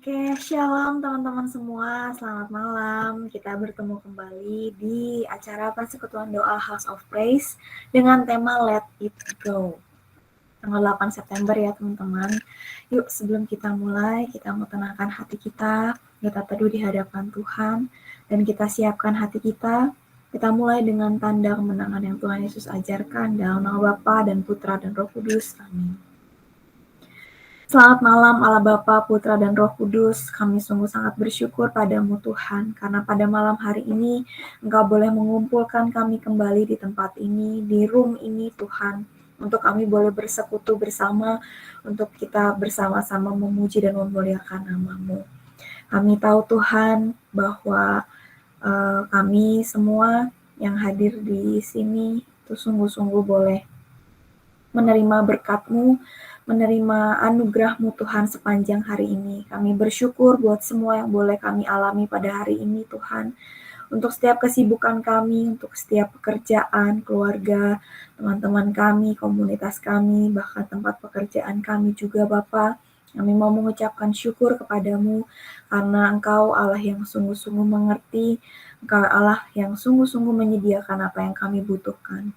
Oke, shalom teman-teman semua, selamat malam. Kita bertemu kembali di acara Persekutuan Doa House of Praise dengan tema Let It Go. Tanggal 8 September ya teman-teman. Yuk sebelum kita mulai, kita mau tenangkan hati kita teduh di hadapan Tuhan, dan kita siapkan hati kita. Kita mulai dengan tanda kemenangan yang Tuhan Yesus ajarkan dalam nama Bapa dan Putra dan Roh Kudus. Amin. Selamat malam Allah Bapa, Putra dan Roh Kudus. Kami sungguh sangat bersyukur padamu Tuhan, karena pada malam hari ini Engkau boleh mengumpulkan kami kembali di tempat ini, di room ini Tuhan, untuk kami boleh bersekutu bersama, untuk kita bersama-sama memuji dan memuliakan nama-Mu. Kami tahu Tuhan bahwa kami semua yang hadir di sini itu sungguh-sungguh boleh menerima berkat-Mu, menerima anugerah-Mu Tuhan sepanjang hari ini. Kami bersyukur buat semua yang boleh kami alami pada hari ini Tuhan. Untuk setiap kesibukan kami, untuk setiap pekerjaan, keluarga, teman-teman kami, komunitas kami, bahkan tempat pekerjaan kami juga Bapa. Kami mau mengucapkan syukur kepadamu karena Engkau Allah yang sungguh-sungguh mengerti, Engkau Allah yang sungguh-sungguh menyediakan apa yang kami butuhkan.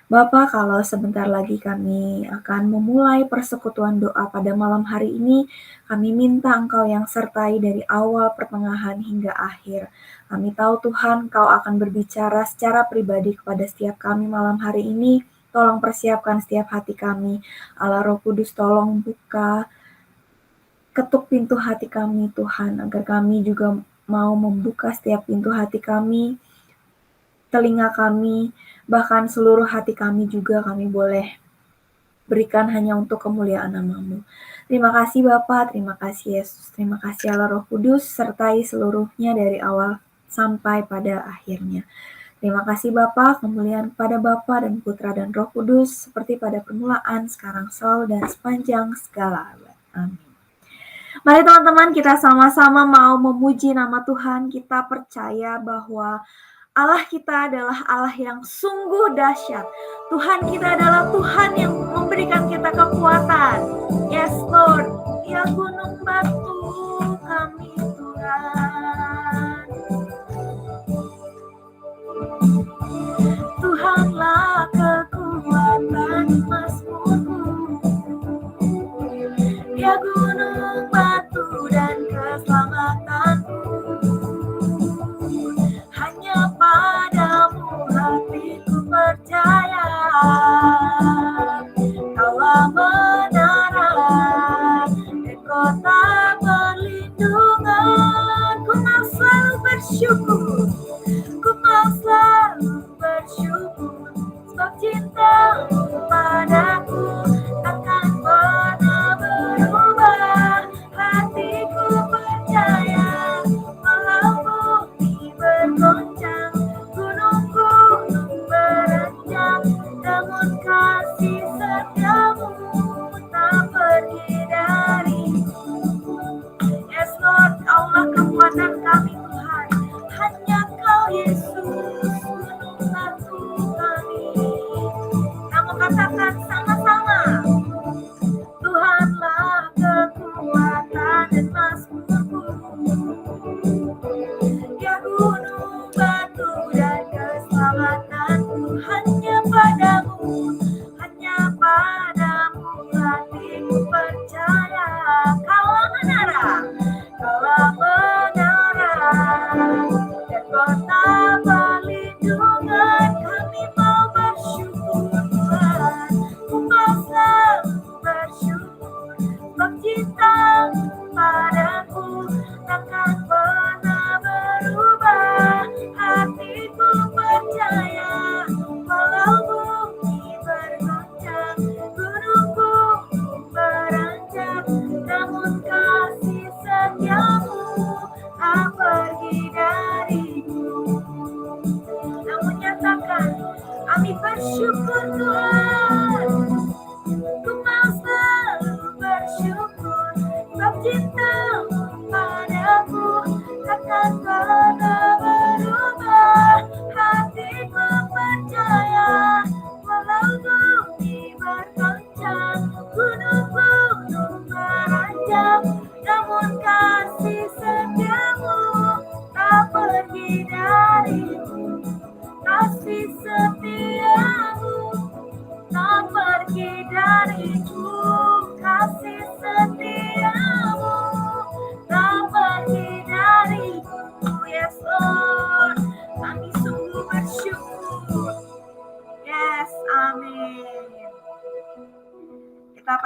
Bapak, kalau sebentar lagi kami akan memulai persekutuan doa pada malam hari ini, kami minta Engkau yang sertai dari awal, pertengahan, hingga akhir. Kami tahu Tuhan, Engkau akan berbicara secara pribadi kepada setiap kami malam hari ini. Tolong persiapkan setiap hati kami. Allah Roh Kudus, tolong buka, ketuk pintu hati kami Tuhan, agar kami juga mau membuka setiap pintu hati kami, telinga kami, bahkan seluruh hati kami juga kami boleh berikan hanya untuk kemuliaan nama-Mu. Terima kasih Bapa, terima kasih Yesus, terima kasih Allah Roh Kudus, sertai seluruhnya dari awal sampai pada akhirnya. Terima kasih Bapa, kemuliaan pada Bapa dan Putra dan Roh Kudus, seperti pada permulaan, sekarang, selalu, dan sepanjang segala abad. Amin. Mari teman-teman, kita sama-sama mau memuji nama Tuhan. Kita percaya bahwa Allah kita adalah Allah yang sungguh dahsyat. Tuhan kita adalah Tuhan yang memberikan kita kekuatan. Yes Lord, ya gunung batu kami Tuhan. Tuhanlah kekuatan Mazmurku, ya gunung batu dan keselamatanku. Hanya padamu hatiku percaya, Kaulah menara dan kota perlindungan. Ku mau selalu bersyukur, ku mau selalu bersyukur, sebab cintamu padaku takkan pernah berubah. Hatiku percaya, walau bumi bergoncang, gunung-gunung berenjang, namun kasih setiamu tak pergi dariku. Yes Lord, Allah kekuatan kami Tuhan,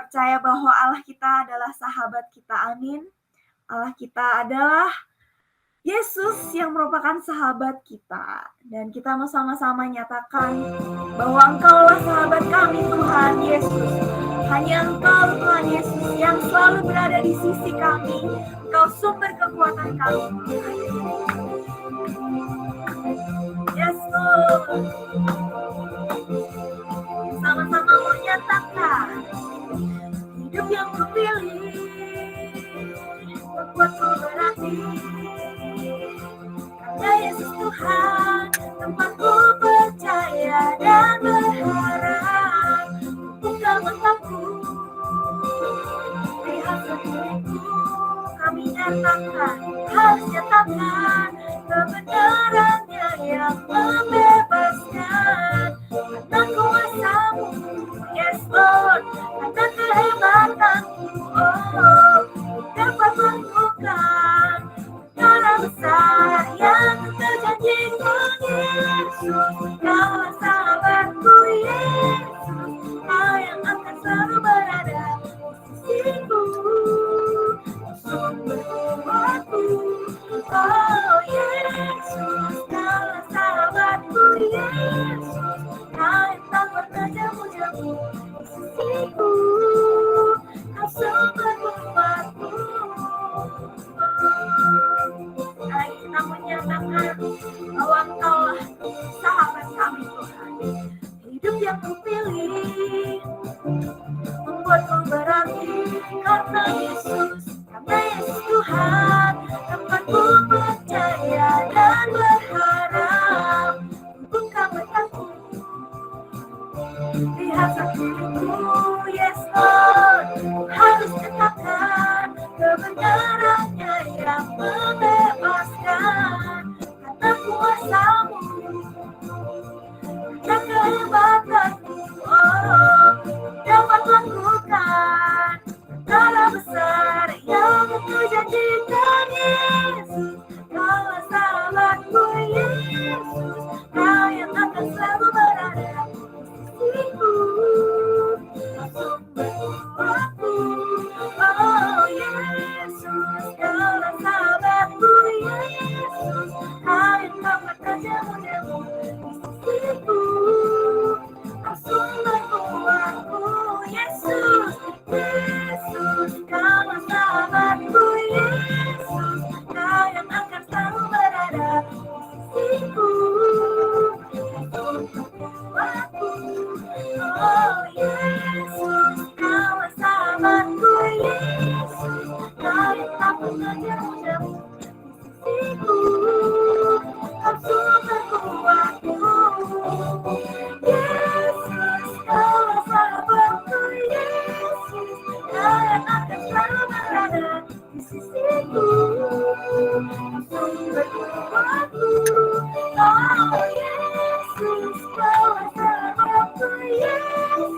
percaya bahwa Allah kita adalah sahabat kita, amin. Allah kita adalah Yesus yang merupakan sahabat kita. Dan kita mau sama-sama nyatakan bahwa Engkaulah sahabat kami, Tuhan Yesus. Hanya Engkau, Tuhan Yesus, yang selalu berada di sisi kami. Engkau sumber kekuatan kami. Yes, Lord. Sama-sama mau nyatakan hidup yang kupilih membuatku berarti. Karena Yesus Tuhan, tempatku percaya dan berharap. Buka mataku, lihat sekeliling, kami nyatakan, harus nyatakan kebenarannya yang membebaskan. Karena kuasa-Mu, yes Lord, karena kehebatanmu, oh, dapat melakukan cara besar yang terjanjikan. Yesus, Kaulah sahabatku, Yesus, Kau yang akan selalu berada di sisiku, sumber kuatku. Oh Yesus, Kaulah sahabatku, Yesus, Kau yang tak pernah jauh-jauh di sisiku, Kau sumber kuatku. Mari kita menyatakan bahwa Engkaulah sahabat kami, Tuhan. Hidup yang kupilih membuatku berarti. Karena Yesus Tuhan, tempatku percaya dan berharap. Buka mataku, lihat sekelilingku, yes Lord, harus katakan kebenarannya yang membebaskan. Karena kuasa-Mu, karena kehebatanmu, oh, dapat lakukan perkara besar yang Engkau janjikan. Yesus, Kaulah sahabatku, Yesus, Kau yang akan selalu berada di sisiku, Kau sumber kuatku. Oh Yesus, Kaulah sahabatku, Yesus, Kau yang tak pernah jauh-jauh di sisiku, Kau sumber kuatku. Yesus, Yesus, Kaulah sahabatku, Yesus, Kau yang akan selalu berada di sisiku, Kau sumber kuatku. Oh Yesus, Kaulah sahabatku, Yesus, Kau yang tak pernah jauh-jauh di sisiku, Kau sumber kuatku. Yesus, Kaulah sahabatku, Yesus, Kau yang akan selalu berada di sisiku, Kau sumber kuatku. Oh Yesus, Kaulah sahabatku, Yesus,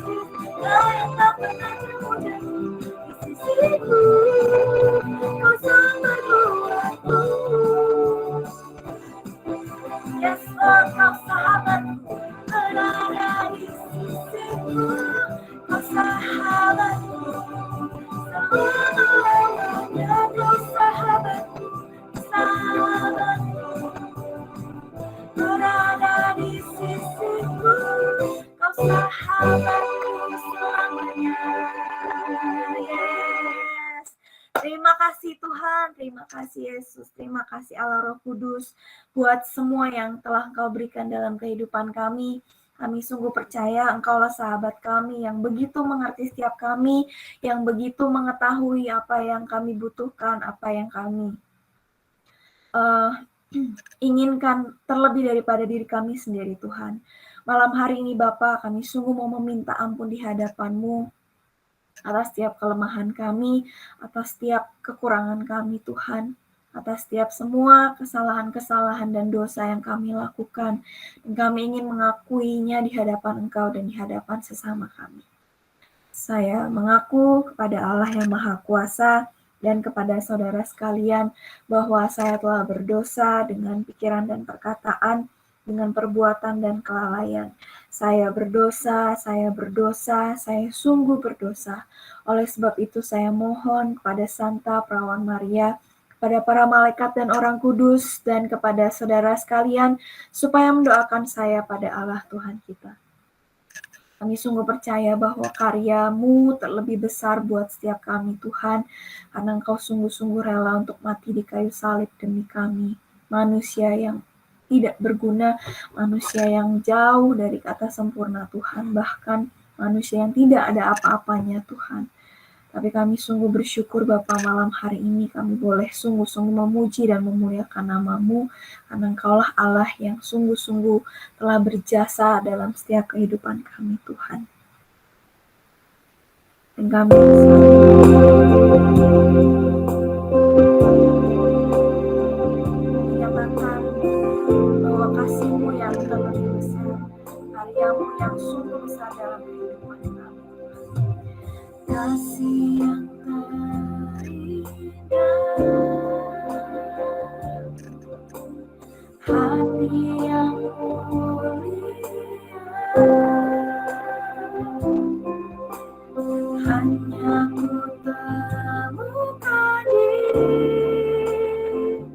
Kau yang tak pernah jauh-jauh di sisiku, Kau sumber kuatku. Yes Lord, Kau sahabatku, berada di sisiku, Kau sahabatku, selamanya Kau sahabatku, sahabatku, berada di sisiku, Kau sahabatku selamanya. Yes. Terima kasih Tuhan, terima kasih Yesus, terima kasih Allah Roh Kudus buat semua yang telah Engkau berikan dalam kehidupan kami. Kami sungguh percaya Engkaulah sahabat kami yang begitu mengerti setiap kami, yang begitu mengetahui apa yang kami butuhkan, apa yang kami inginkan terlebih daripada diri kami sendiri Tuhan. Malam hari ini Bapa, kami sungguh mau meminta ampun di hadapan-Mu atas setiap kelemahan kami, atas setiap kekurangan kami Tuhan, atas setiap semua kesalahan-kesalahan dan dosa yang kami lakukan. Dan kami ingin mengakuinya di hadapan Engkau dan di hadapan sesama kami. Saya mengaku kepada Allah yang Maha Kuasa dan kepada saudara sekalian bahwa saya telah berdosa dengan pikiran dan perkataan dengan perbuatan dan kelalaian. Saya berdosa, saya sungguh berdosa. Oleh sebab itu saya mohon kepada Santa Perawan Maria, kepada para malaikat dan orang kudus, dan kepada saudara sekalian, supaya mendoakan saya pada Allah Tuhan kita. Kami sungguh percaya bahwa karya-Mu terlebih besar buat setiap kami, Tuhan, karena Engkau sungguh-sungguh rela untuk mati di kayu salib demi kami, manusia yang tidak berguna, manusia yang jauh dari kata sempurna, Tuhan, bahkan manusia yang tidak ada apa-apanya, Tuhan. Tapi kami sungguh bersyukur Bapa, malam hari ini kami boleh sungguh-sungguh memuji dan memuliakan nama-Mu, karena Engkaulah Allah yang sungguh-sungguh telah berjasa dalam setiap kehidupan kami, Tuhan. Dan kami menyatakan bahwa kasih-Mu yang terlebih besar, karya-Mu yang sungguh besar dalam kehidupan kami. Kasih yang terindah, hati yang mulia, hanya Ku temukan di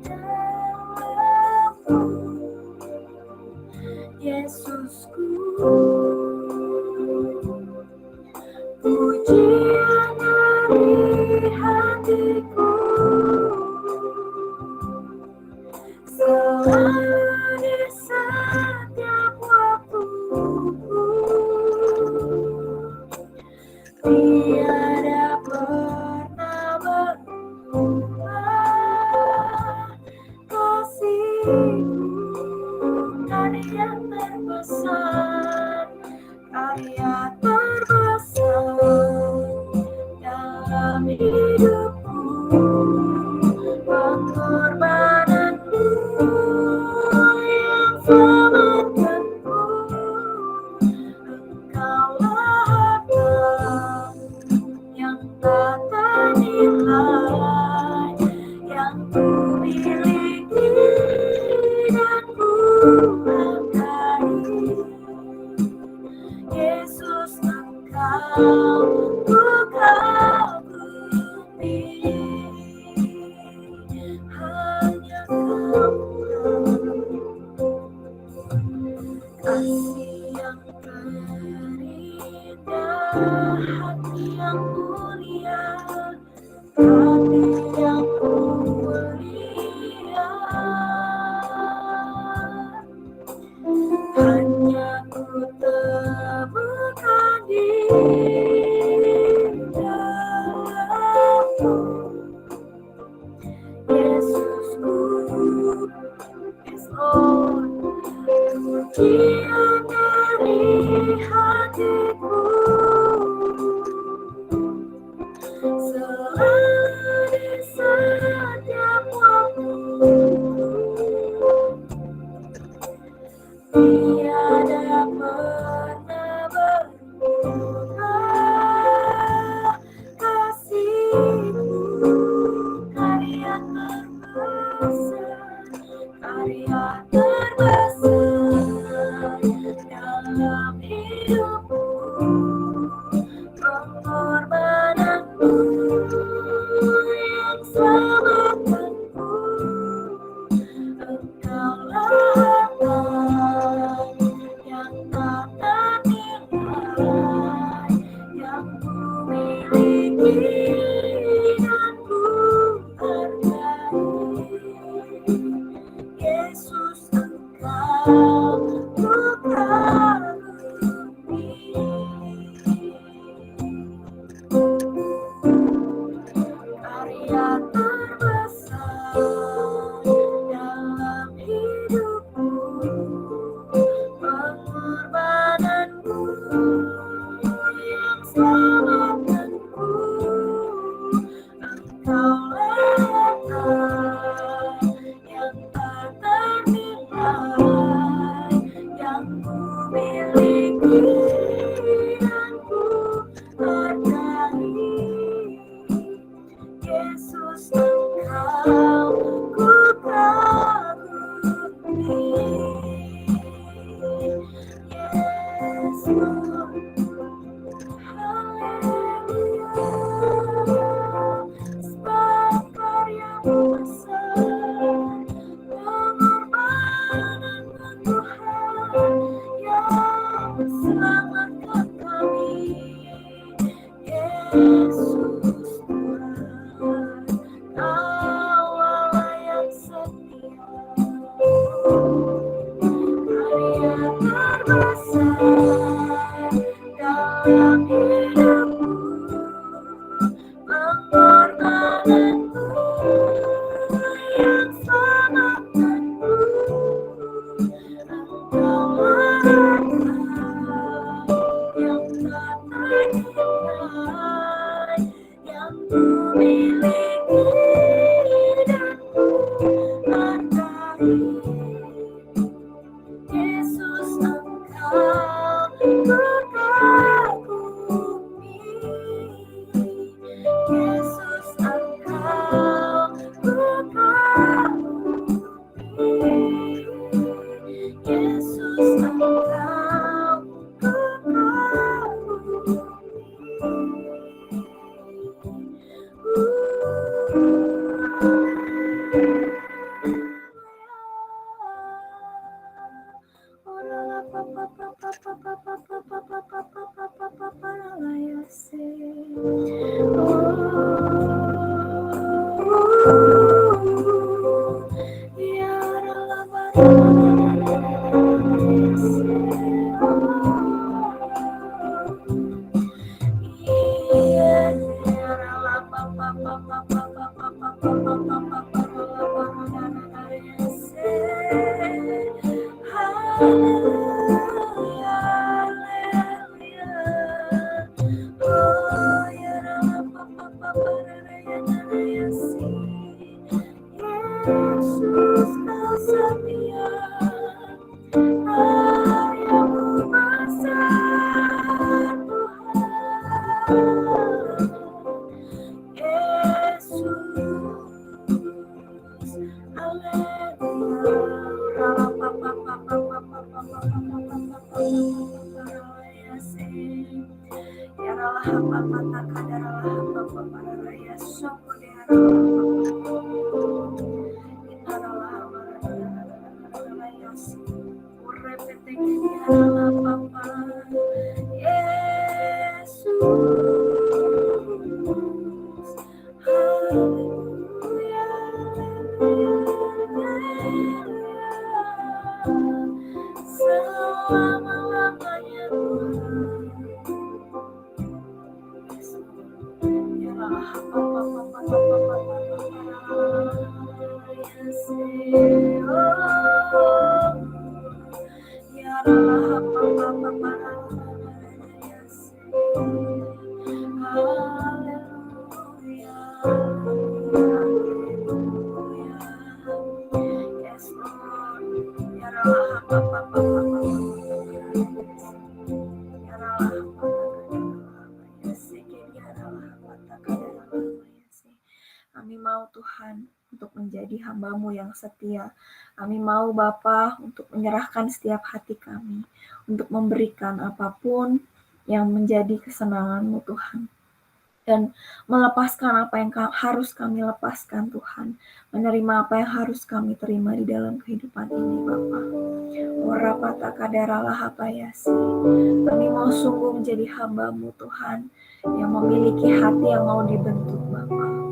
dalam-Mu, Yesusku. Pujian dari hatiku selalu di setiap waktuku, tiada pernah berubah kasih-Mu, karya terbesar, karya terbesar dalam hidupku, pengorbanan-Mu yang selamatkanku. Engkaulah harta yang tak ternilai, yang Ku miliki dan Ku hargai. Yesus, Engkau Ku kagumi, hanya Kau, kasih yang terindah, hati yang mulia, hati yang mulia, hanya Ku temukan di dalam-Mu, Yesusku. Yes, Lord. Pujian dari hatiku selalu di setiap waktu, tiada pernah berubah kasih-Mu, karya terbesar, karya terbesar dalam hidupku, pengorbanan-Mu yang selamatkanku. Engkaulah harta yang tak ternilai, yang Ku miliki dan Ku hargai. Yesus, Engkau Ku kagumi, karya terbesar Yesus kau setia, karyamu besar Tuhan. Yesus, haleluya, selama-lamanya Yes, Kami mau Tuhan untuk menjadi hamba-Mu yang setia. Kami mau Bapa untuk menyerahkan setiap hati kami, untuk memberikan apapun yang menjadi kesenangan-Mu Tuhan. Dan melepaskan apa yang harus kami lepaskan Tuhan. Menerima apa yang harus kami terima di dalam kehidupan ini Bapa. Kami mau sungguh menjadi hamba-Mu Tuhan, yang memiliki hati yang mau dibentuk Bapa.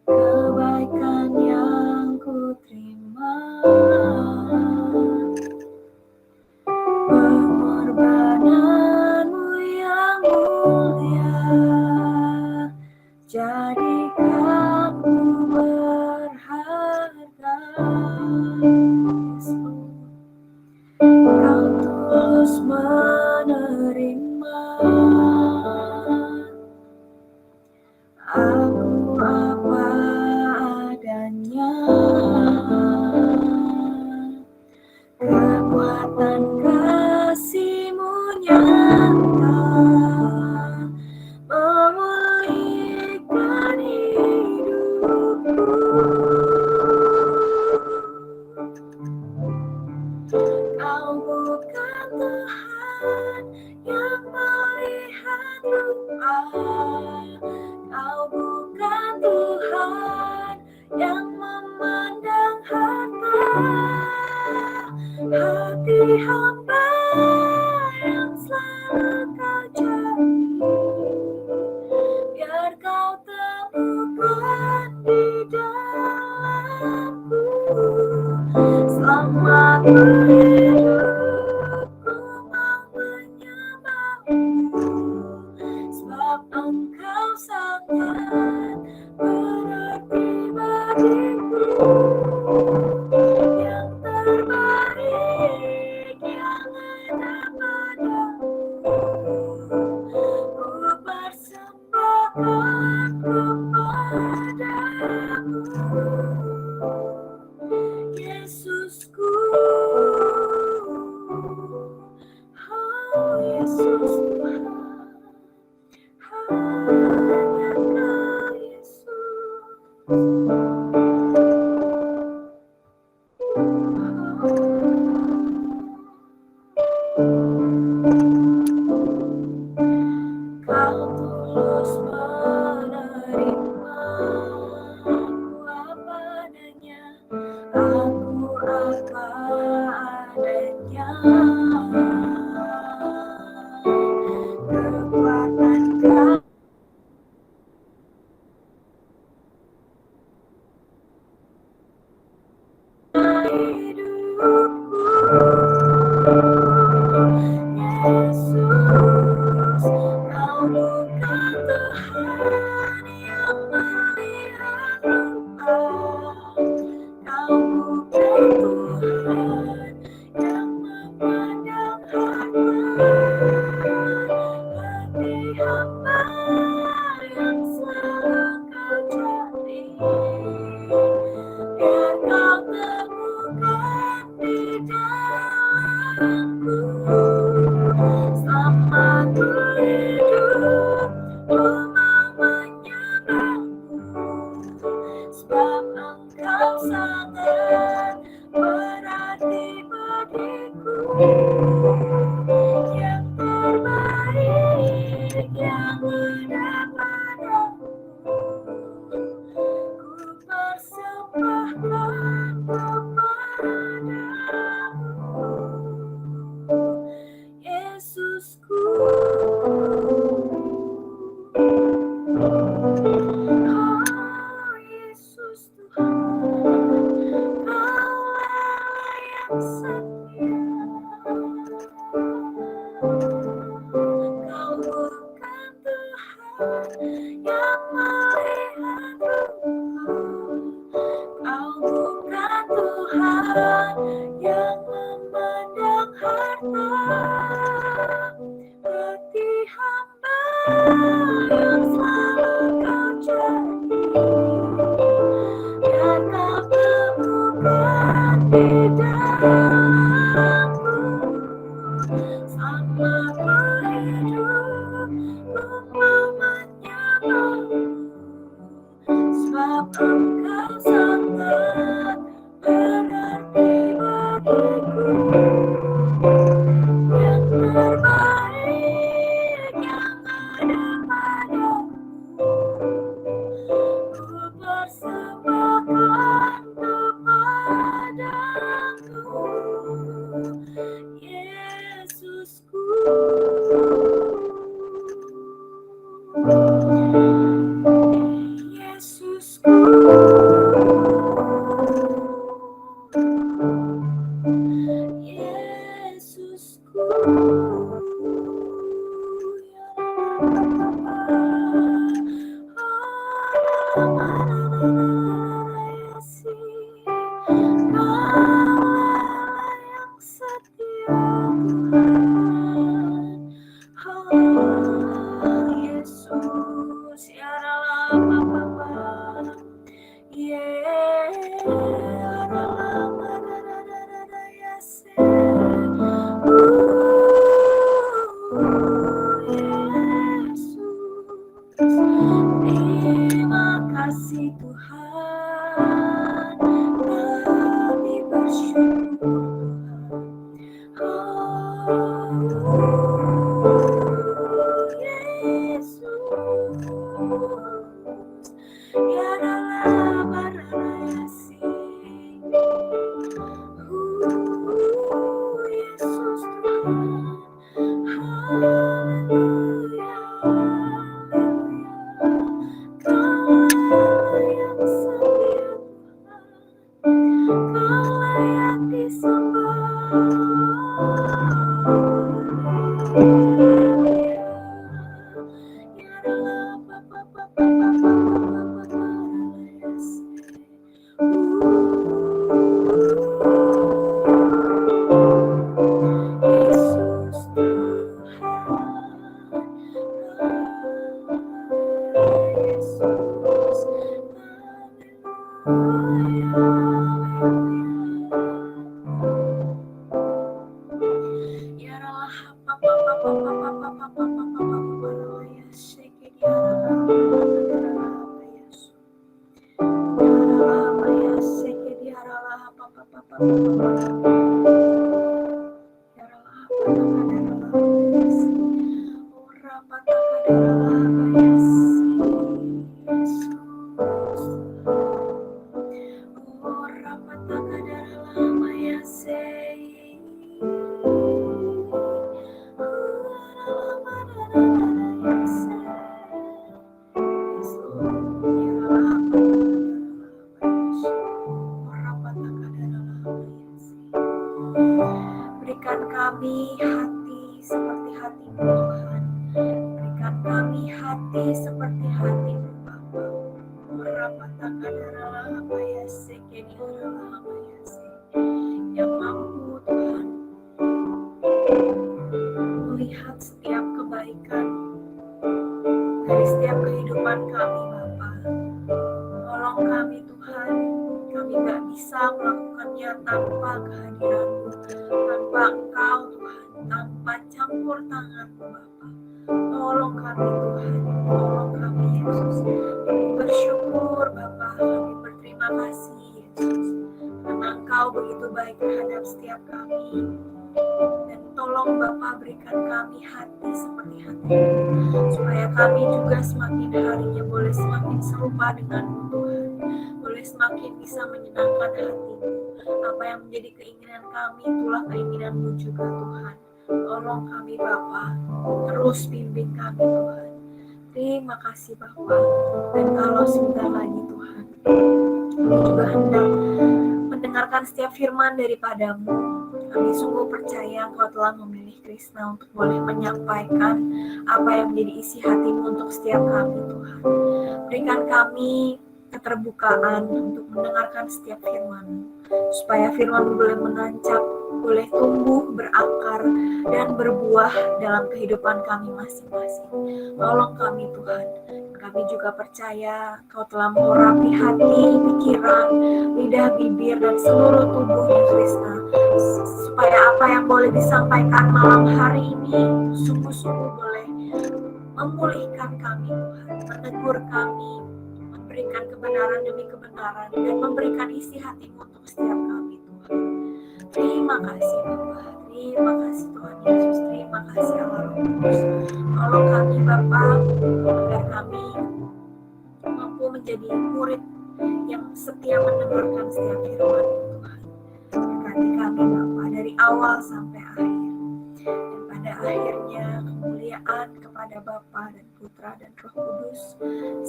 Kebaikan yang ku terima, pengorbanan-Mu yang mulia, jadikan ku berharga. Kau tulus menerima aku apa adanya. Kekuatan kasih-Mu nyata memulihkan hidupku. Kau bukan Tuhan yang melihat rupa, Kau bukan Tuhan yang memandang harta. Hati hamba yang selalu Kau cari, biar Kau temukan di dalamku. Selama ku hidup, ku mau menyembah-Mu, sebab Engkau sangat berarti bagiku. Yang terbaik yang ada padamu, ku persembahkan kepadamu. Yesusku, oh Yesus Tuhan, hanya Kau Yesus. Yesus, Kau bukan Tuhan yang melihat rupa, Kau bukan Tuhan yang memandang harta, hati hamba yang selalu Kau cari. Biar Kau temukan di dalamku, selama ku hidup, ku mau menyembahmu, sebab Engkau sangat berarti bagiku. Yang terbaik yang ada padamu, ku persembahkan kepadamu, Yesusku. Oh Yesus Tuhan, Kaulah yang setia. Kau bukan Tuhan yang melihat rupa, Kau bukan Tuhan yang memandang harta, hati hamba yang selalu Kau cari. Biar Kau temukan di dalamku, selama ku hidup, ku mau menyembahmu, sebab Engkau sangat berarti bagiku. Yang terbaik yang ada padamu, ku persembahkan kepadamu, Yesusku. Yesusku, Yesusku, Kaulah yang setia Tuhan. Oh Yesus, ya Rama, terima kasih Tuhan, kami bersyukur Tuhan. Oh Yesus, ya Rama Yesus Tuhan, haleluya, haleluya. Kaulah yang setia Tuhan, Kaulah yang disembah, haleluya. Ya Rama, Yesus Tuhan, Yesus, haleluya, haleluya. Ya Allah, berikan kami kami hati seperti hati-Mu Tuhan. Berikan kami hati seperti hati-Mu Bapa. Yang mampu Tuhan melihat setiap kebaikan dari setiap kehidupan kami Bapa. Tolong kami Tuhan, kami gak bisa melakukannya tanpa kehadiran-Mu, tanpa Engkau Tuhan, tanpa campur tangan-Mu Bapa. Tolong kami Tuhan, tolong kami Yesus. Kami bersyukur Bapa, kami berterima kasih Yesus, karena Engkau begitu baik terhadap setiap kami. Dan tolong Bapa berikan kami hati seperti hati-Mu, supaya kami juga semakin harinya boleh semakin serupa dengan-Mu Tuhan, boleh semakin bisa menyenangkan hati-Mu. Apa yang menjadi keinginan kami, itulah keinginan-Mu juga Tuhan. Tolong kami Bapa, terus bimbing kami Tuhan. Terima kasih Bapa. Dan kalau sebentar lagi Tuhan, kami juga hendak mendengarkan setiap firman daripada-Mu. Kami sungguh percaya Engkau telah memilih Krisna untuk boleh menyampaikan apa yang menjadi isi hati-Mu untuk setiap kami Tuhan. Berikan kami keterbukaan untuk mendengarkan setiap firman-Mu, supaya firman-Mu boleh menancap, boleh tumbuh, berakar, dan berbuah dalam kehidupan kami masing-masing. Tolong kami Tuhan. Kami juga percaya Kau telah mengurapi hati, pikiran, lidah, bibir, dan seluruh tubuhnya Krisna, supaya apa yang boleh disampaikan malam hari ini sungguh-sungguh boleh memulihkan kami Tuhan, menegur kami, memberikan kebenaran demi kebenaran, dan memberikan isi hati-Mu untuk setiap kami Tuhan. Terima kasih Bapa, terima kasih Tuhan Yesus, terima kasih Allah Roh Kudus. Tolong kami Bapa, agar kami mampu menjadi murid yang setia mendengarkan setiap firman Tuhan. Berkati kami Bapa dari awal sampai akhir. Dan pada akhirnya kemuliaan kepada Bapa dan Putra dan Roh Kudus,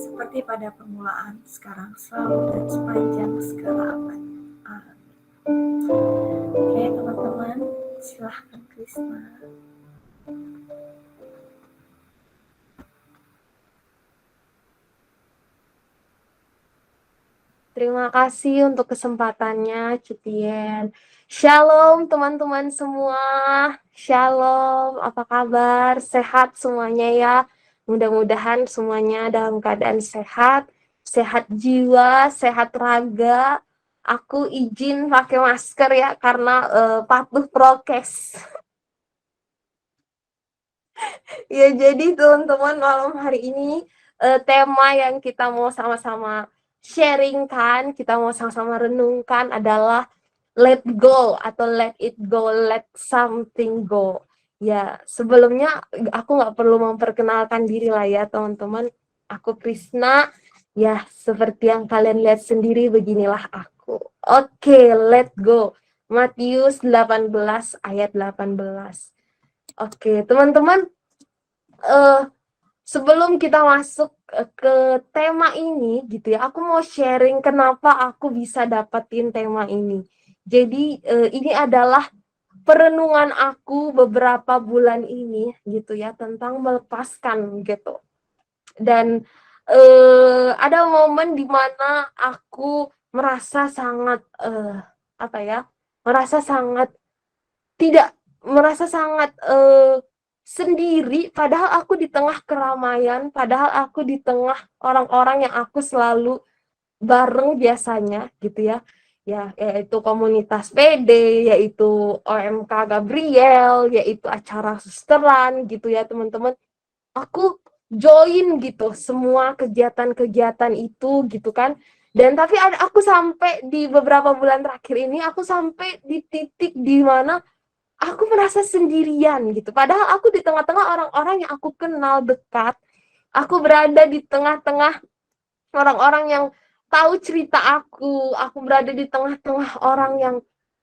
seperti pada permulaan, sekarang, selalu, dan sepanjang segala abad. Amin. Oke teman-teman, silahkan Krisna. Terima kasih untuk kesempatannya, Cutien. Shalom teman-teman semua. Shalom, apa kabar? Sehat semuanya ya. Mudah-mudahan semuanya dalam keadaan sehat, sehat jiwa, sehat raga. Aku izin pakai masker ya karena patuh prokes. Ya, jadi teman-teman malam hari ini tema yang kita mau sama-sama sharingkan, kita mau sama-sama renungkan adalah let go atau let it go, let something go. Ya, sebelumnya aku nggak perlu memperkenalkan diri lah ya teman-teman. Aku Krisna, ya seperti yang kalian lihat sendiri beginilah aku. Oke, let go. Matius 18 ayat 18. Oke, teman-teman, sebelum kita masuk ke tema ini gitu ya, aku mau sharing kenapa aku bisa dapetin tema ini. Jadi ini adalah perenungan aku beberapa bulan ini gitu ya, tentang melepaskan gitu. Dan ada momen di mana aku merasa sangat merasa sangat sendiri, padahal aku di tengah keramaian, padahal aku di tengah orang-orang yang aku selalu bareng biasanya gitu ya. Ya, yaitu komunitas PD, yaitu OMK Gabriel, yaitu acara susteran gitu ya teman-teman. Aku join gitu semua kegiatan-kegiatan itu gitu kan. Dan tapi aku sampai di beberapa bulan terakhir ini, aku sampai di titik di mana aku merasa sendirian gitu. Padahal aku di tengah-tengah orang-orang yang aku kenal dekat. Aku berada di tengah-tengah orang-orang yang tahu cerita aku. Aku berada di tengah-tengah orang yang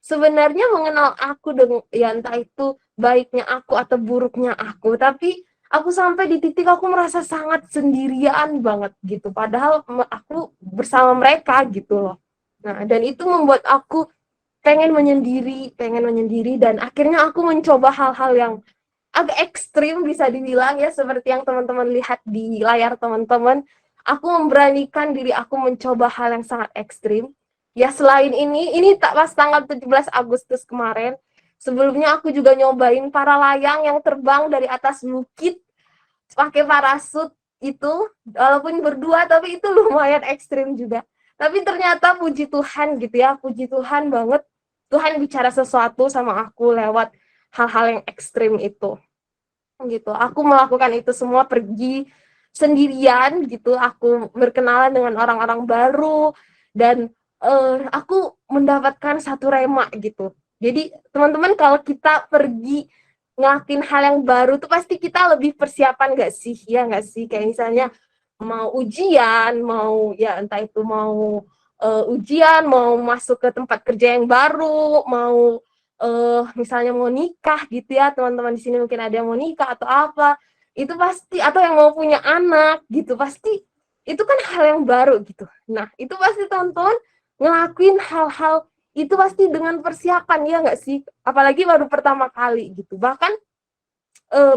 sebenarnya mengenal aku dengan ya entah itu baiknya aku atau buruknya aku. Tapi aku sampai di titik aku merasa sangat sendirian banget gitu. Padahal aku bersama mereka gitu loh. Nah, dan itu membuat aku pengen menyendiri, dan akhirnya aku mencoba hal-hal yang agak ekstrim bisa dibilang ya, seperti yang teman-teman lihat di layar teman-teman. Aku memberanikan diri aku mencoba hal yang sangat ekstrim. Ya selain ini tak pas tanggal 17 Agustus kemarin. Sebelumnya aku juga nyobain para layang yang terbang dari atas bukit pakai parasut itu, walaupun berdua tapi itu lumayan ekstrim juga. Tapi ternyata puji Tuhan gitu ya, puji Tuhan banget. Tuhan bicara sesuatu sama aku lewat hal-hal yang ekstrim itu gitu. Aku melakukan itu semua pergi sendirian gitu. Aku berkenalan dengan orang-orang baru, dan aku mendapatkan satu rema gitu. Jadi teman-teman, kalau kita pergi ngelakuin hal yang baru tuh pasti kita lebih persiapan gak sih? Ya gak sih? Kayak misalnya mau ujian, mau ya entah itu mau ujian, mau masuk ke tempat kerja yang baru, mau misalnya mau nikah gitu ya, teman-teman di sini mungkin ada yang mau nikah atau apa, itu pasti, atau yang mau punya anak gitu, pasti itu kan hal yang baru gitu. Nah, itu pasti teman-teman ngelakuin hal-hal itu pasti dengan persiapan, ya nggak sih? Apalagi baru pertama kali gitu. Bahkan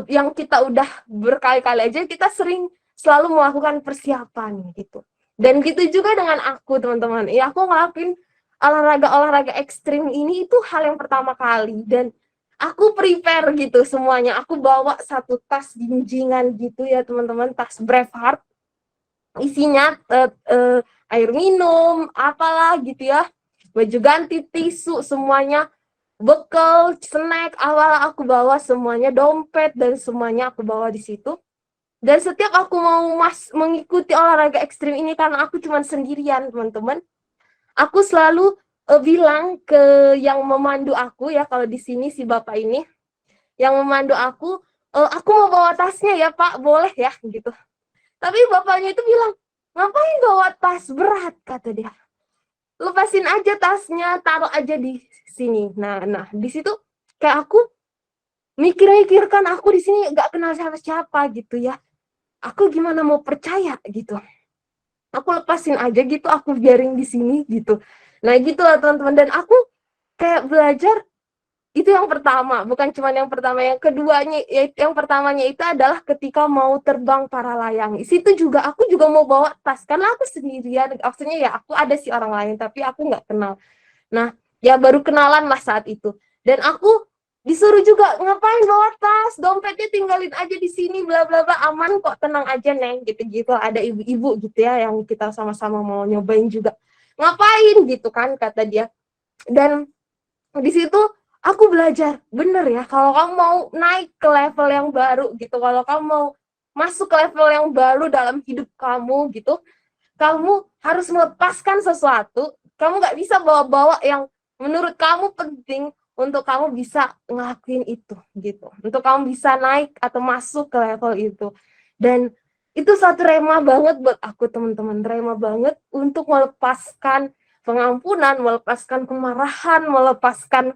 yang kita udah berkali-kali aja kita sering selalu melakukan persiapan gitu. Dan gitu juga dengan aku, teman-teman. Ya, aku ngelakuin olahraga ekstrim ini itu hal yang pertama kali, dan aku prepare gitu semuanya. Aku bawa satu tas ginjingan gitu ya, teman-teman, tas Braveheart. Isinya air minum, apalah gitu ya. Baju ganti, tisu, semuanya, bekal, snack, awal aku bawa semuanya, dompet dan semuanya aku bawa di situ. Dan setiap aku mau mengikuti olahraga ekstrim ini, karena aku cuma sendirian, teman-teman, aku selalu bilang ke yang memandu aku ya, kalau di sini si bapak ini yang memandu aku mau bawa tasnya ya Pak, boleh ya gitu. Tapi bapaknya itu bilang, ngapain bawa tas berat, kata dia. Lepasin aja tasnya, taruh aja di sini. Nah di situ kayak aku mikir-mikirkan, aku di sini nggak kenal siapa-siapa gitu ya. Aku gimana mau percaya gitu. Aku lepasin aja gitu, aku biarin di sini gitu. Nah gitu lah teman-teman, dan aku kayak belajar. Itu yang pertama, bukan cuma yang pertama, yang keduanya, yang pertamanya itu adalah ketika mau terbang para layang. Di situ juga aku juga mau bawa tas, karena aku sendirian, maksudnya ya aku ada sih orang lain, tapi aku nggak kenal. Nah, ya baru kenalan lah saat itu. Dan aku disuruh juga, ngapain bawa tas, dompetnya tinggalin aja di sini, bla bla bla, aman kok, tenang aja Neng, gitu-gitu. Ada ibu-ibu gitu ya, yang kita sama-sama mau nyobain juga. Ngapain gitu kan, kata dia. Dan di situ aku belajar, bener ya, kalau kamu mau naik ke level yang baru gitu, kalau kamu mau masuk ke level yang baru dalam hidup kamu gitu, kamu harus melepaskan sesuatu. Kamu nggak bisa bawa-bawa yang menurut kamu penting untuk kamu bisa ngelakuin itu gitu, untuk kamu bisa naik atau masuk ke level itu. Dan itu satu rema banget buat aku, teman-teman, rema banget untuk melepaskan pengampunan, melepaskan kemarahan, melepaskan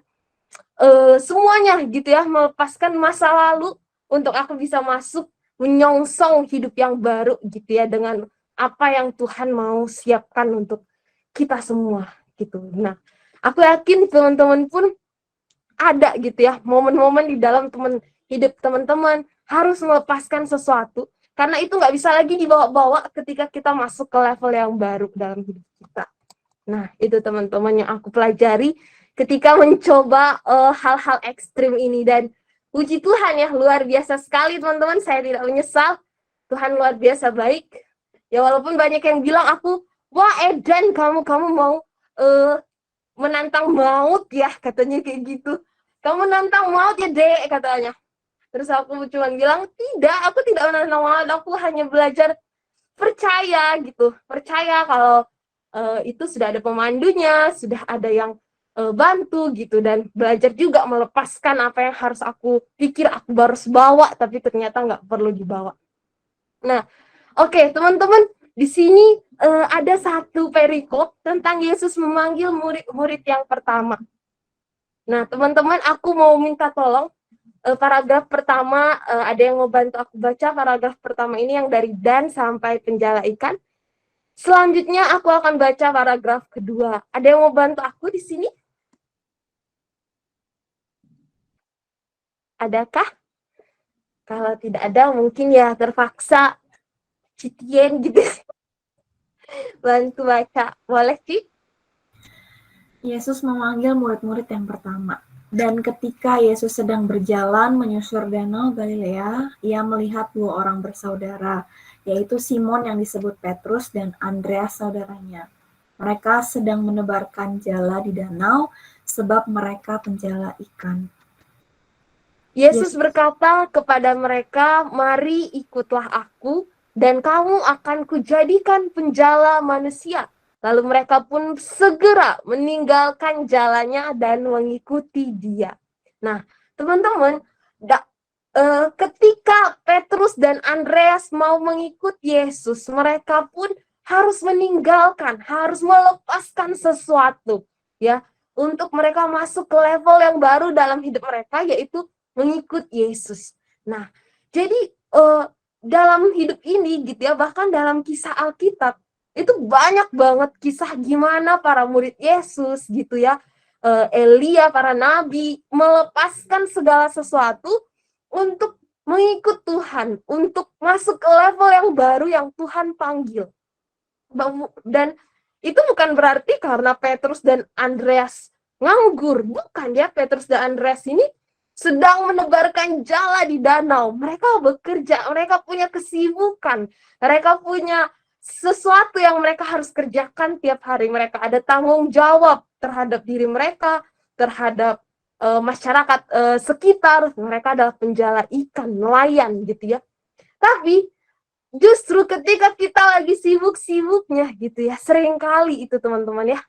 semuanya gitu ya, melepaskan masa lalu untuk aku bisa masuk menyongsong hidup yang baru gitu ya, dengan apa yang Tuhan mau siapkan untuk kita semua gitu. Nah, aku yakin teman-teman pun ada gitu ya momen-momen di dalam hidup teman-teman harus melepaskan sesuatu, karena itu nggak bisa lagi dibawa-bawa ketika kita masuk ke level yang baru dalam hidup kita. Nah, itu teman-teman yang aku pelajari ketika mencoba hal-hal ekstrim ini. Dan puji Tuhan ya, luar biasa sekali teman-teman, saya tidak menyesal. Tuhan luar biasa baik. Ya walaupun banyak yang bilang aku, wah Edan, kamu mau menantang maut ya, katanya kayak gitu. Kamu menantang maut ya Dek, katanya. Terus aku cuma bilang, tidak, aku tidak menantang maut, aku hanya belajar percaya gitu, percaya kalau itu sudah ada pemandunya, sudah ada yang bantu gitu, dan belajar juga melepaskan apa yang harus aku pikir aku harus bawa tapi ternyata nggak perlu dibawa. Nah, oke, teman-teman, di sini ada satu perikop tentang Yesus memanggil murid-murid yang pertama. Nah, teman-teman, aku mau minta tolong paragraf pertama, ada yang mau bantu aku baca paragraf pertama ini yang dari Dan sampai penjala ikan. Selanjutnya aku akan baca paragraf kedua. Ada yang mau bantu aku di sini? Adakah? Kalau tidak ada, mungkin ya terpaksa Citien gitu. Bantu baca. Boleh, Ci? Yesus memanggil murid-murid yang pertama. Dan ketika Yesus sedang berjalan menyusur danau Galilea, ia melihat dua orang bersaudara, yaitu Simon yang disebut Petrus dan Andreas saudaranya. Mereka sedang menebarkan jala di danau sebab mereka penjala ikan. Yesus berkata kepada mereka, "Mari ikutlah aku, dan kamu akan kujadikan penjala manusia." Lalu mereka pun segera meninggalkan jalannya dan mengikuti dia. Nah, teman-teman, ketika Petrus dan Andreas mau mengikut Yesus, mereka pun harus meninggalkan, harus melepaskan sesuatu, ya, untuk mereka masuk ke level yang baru dalam hidup mereka, yaitu mengikut Yesus. Nah, jadi dalam hidup ini gitu ya, bahkan dalam kisah Alkitab itu banyak banget kisah gimana para murid Yesus gitu ya, Elia, para nabi melepaskan segala sesuatu untuk mengikut Tuhan, untuk masuk ke level yang baru yang Tuhan panggil. Dan itu bukan berarti karena Petrus dan Andreas nganggur, bukan ya. Petrus dan Andreas ini sedang menebarkan jala di danau. Mereka bekerja, mereka punya kesibukan, mereka punya sesuatu yang mereka harus kerjakan tiap hari. Mereka ada tanggung jawab terhadap diri mereka, terhadap masyarakat sekitar. Mereka adalah penjala ikan, nelayan gitu ya. Tapi justru ketika kita lagi sibuk-sibuknya gitu ya, seringkali itu teman-teman ya,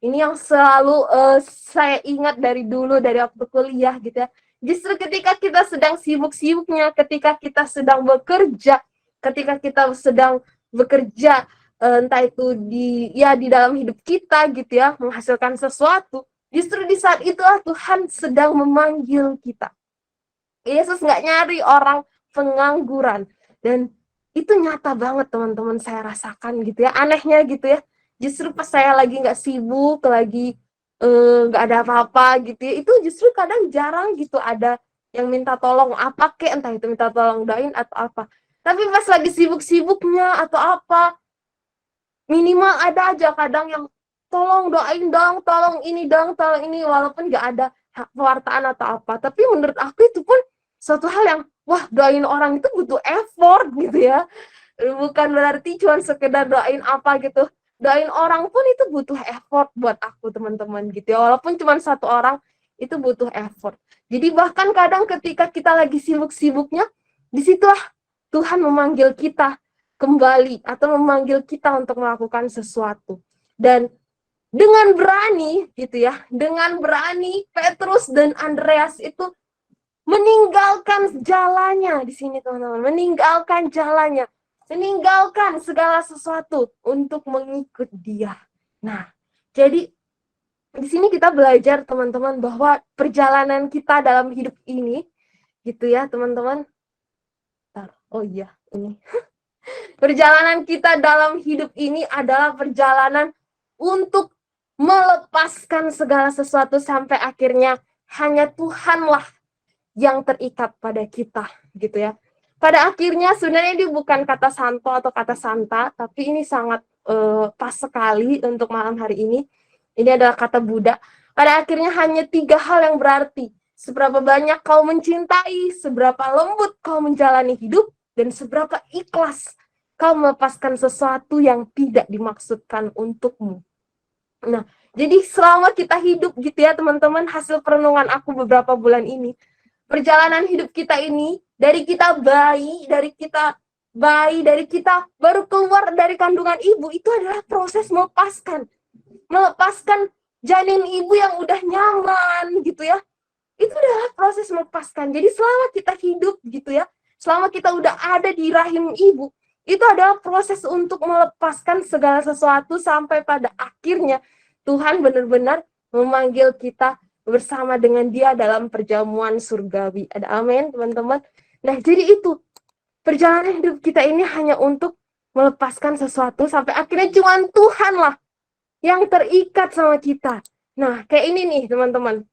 ini yang selalu saya ingat dari dulu, dari waktu kuliah gitu ya. Justru ketika kita sedang sibuk-sibuknya, ketika kita sedang bekerja, ketika kita sedang bekerja, entah itu di dalam hidup kita gitu ya, menghasilkan sesuatu, justru di saat itulah Tuhan sedang memanggil kita. Yesus nggak nyari orang pengangguran. Dan itu nyata banget teman-teman, saya rasakan gitu ya. Anehnya gitu ya, justru pas saya lagi nggak sibuk, lagi nggak ada apa-apa gitu ya, itu justru kadang jarang gitu ada yang minta tolong apa kek, entah itu minta tolong doain atau apa. Tapi pas lagi sibuk-sibuknya atau apa, minimal ada aja kadang yang tolong doain dong, tolong ini dong, tolong ini, walaupun nggak ada pewartaan atau apa. Tapi menurut aku itu pun suatu hal yang, wah, doain orang itu butuh effort gitu ya. Bukan berarti cuma sekedar doain apa gitu. Doain orang pun itu butuh effort buat aku teman-teman gitu ya. Walaupun cuma satu orang, itu butuh effort. Jadi bahkan kadang ketika kita lagi sibuk-sibuknya, disitulah Tuhan memanggil kita kembali atau memanggil kita untuk melakukan sesuatu. Dan dengan berani gitu ya, dengan berani Petrus dan Andreas itu meninggalkan jalannya di sini teman-teman, meninggalkan jalannya, meninggalkan segala sesuatu untuk mengikut dia. Nah, jadi di sini kita belajar teman-teman bahwa perjalanan kita dalam hidup ini gitu ya teman-teman. Oh iya, ini. Perjalanan kita dalam hidup ini adalah perjalanan untuk melepaskan segala sesuatu sampai akhirnya hanya Tuhanlah yang terikat pada kita gitu ya. Pada akhirnya sebenarnya ini bukan kata santo atau kata santa, tapi ini sangat pas sekali untuk malam hari ini. Ini adalah kata Buddha. Pada akhirnya hanya 3 hal yang berarti. Seberapa banyak kau mencintai, seberapa lembut kau menjalani hidup, dan seberapa ikhlas kau melepaskan sesuatu yang tidak dimaksudkan untukmu. Nah, jadi selama kita hidup gitu ya teman-teman, hasil perenungan aku beberapa bulan ini, perjalanan hidup kita ini, dari kita baru keluar dari kandungan ibu, itu adalah proses melepaskan janin ibu yang udah nyaman gitu ya. Itu adalah proses melepaskan. Jadi selama kita hidup gitu ya, selama kita udah ada di rahim ibu, itu adalah proses untuk melepaskan segala sesuatu sampai pada akhirnya Tuhan benar-benar memanggil kita bersama dengan dia dalam perjamuan surgawi. Ada amin, teman-teman. Nah, jadi itu perjalanan hidup kita ini hanya untuk melepaskan sesuatu sampai akhirnya cuma Tuhan lah yang terikat sama kita. Nah, kayak ini nih, teman-teman.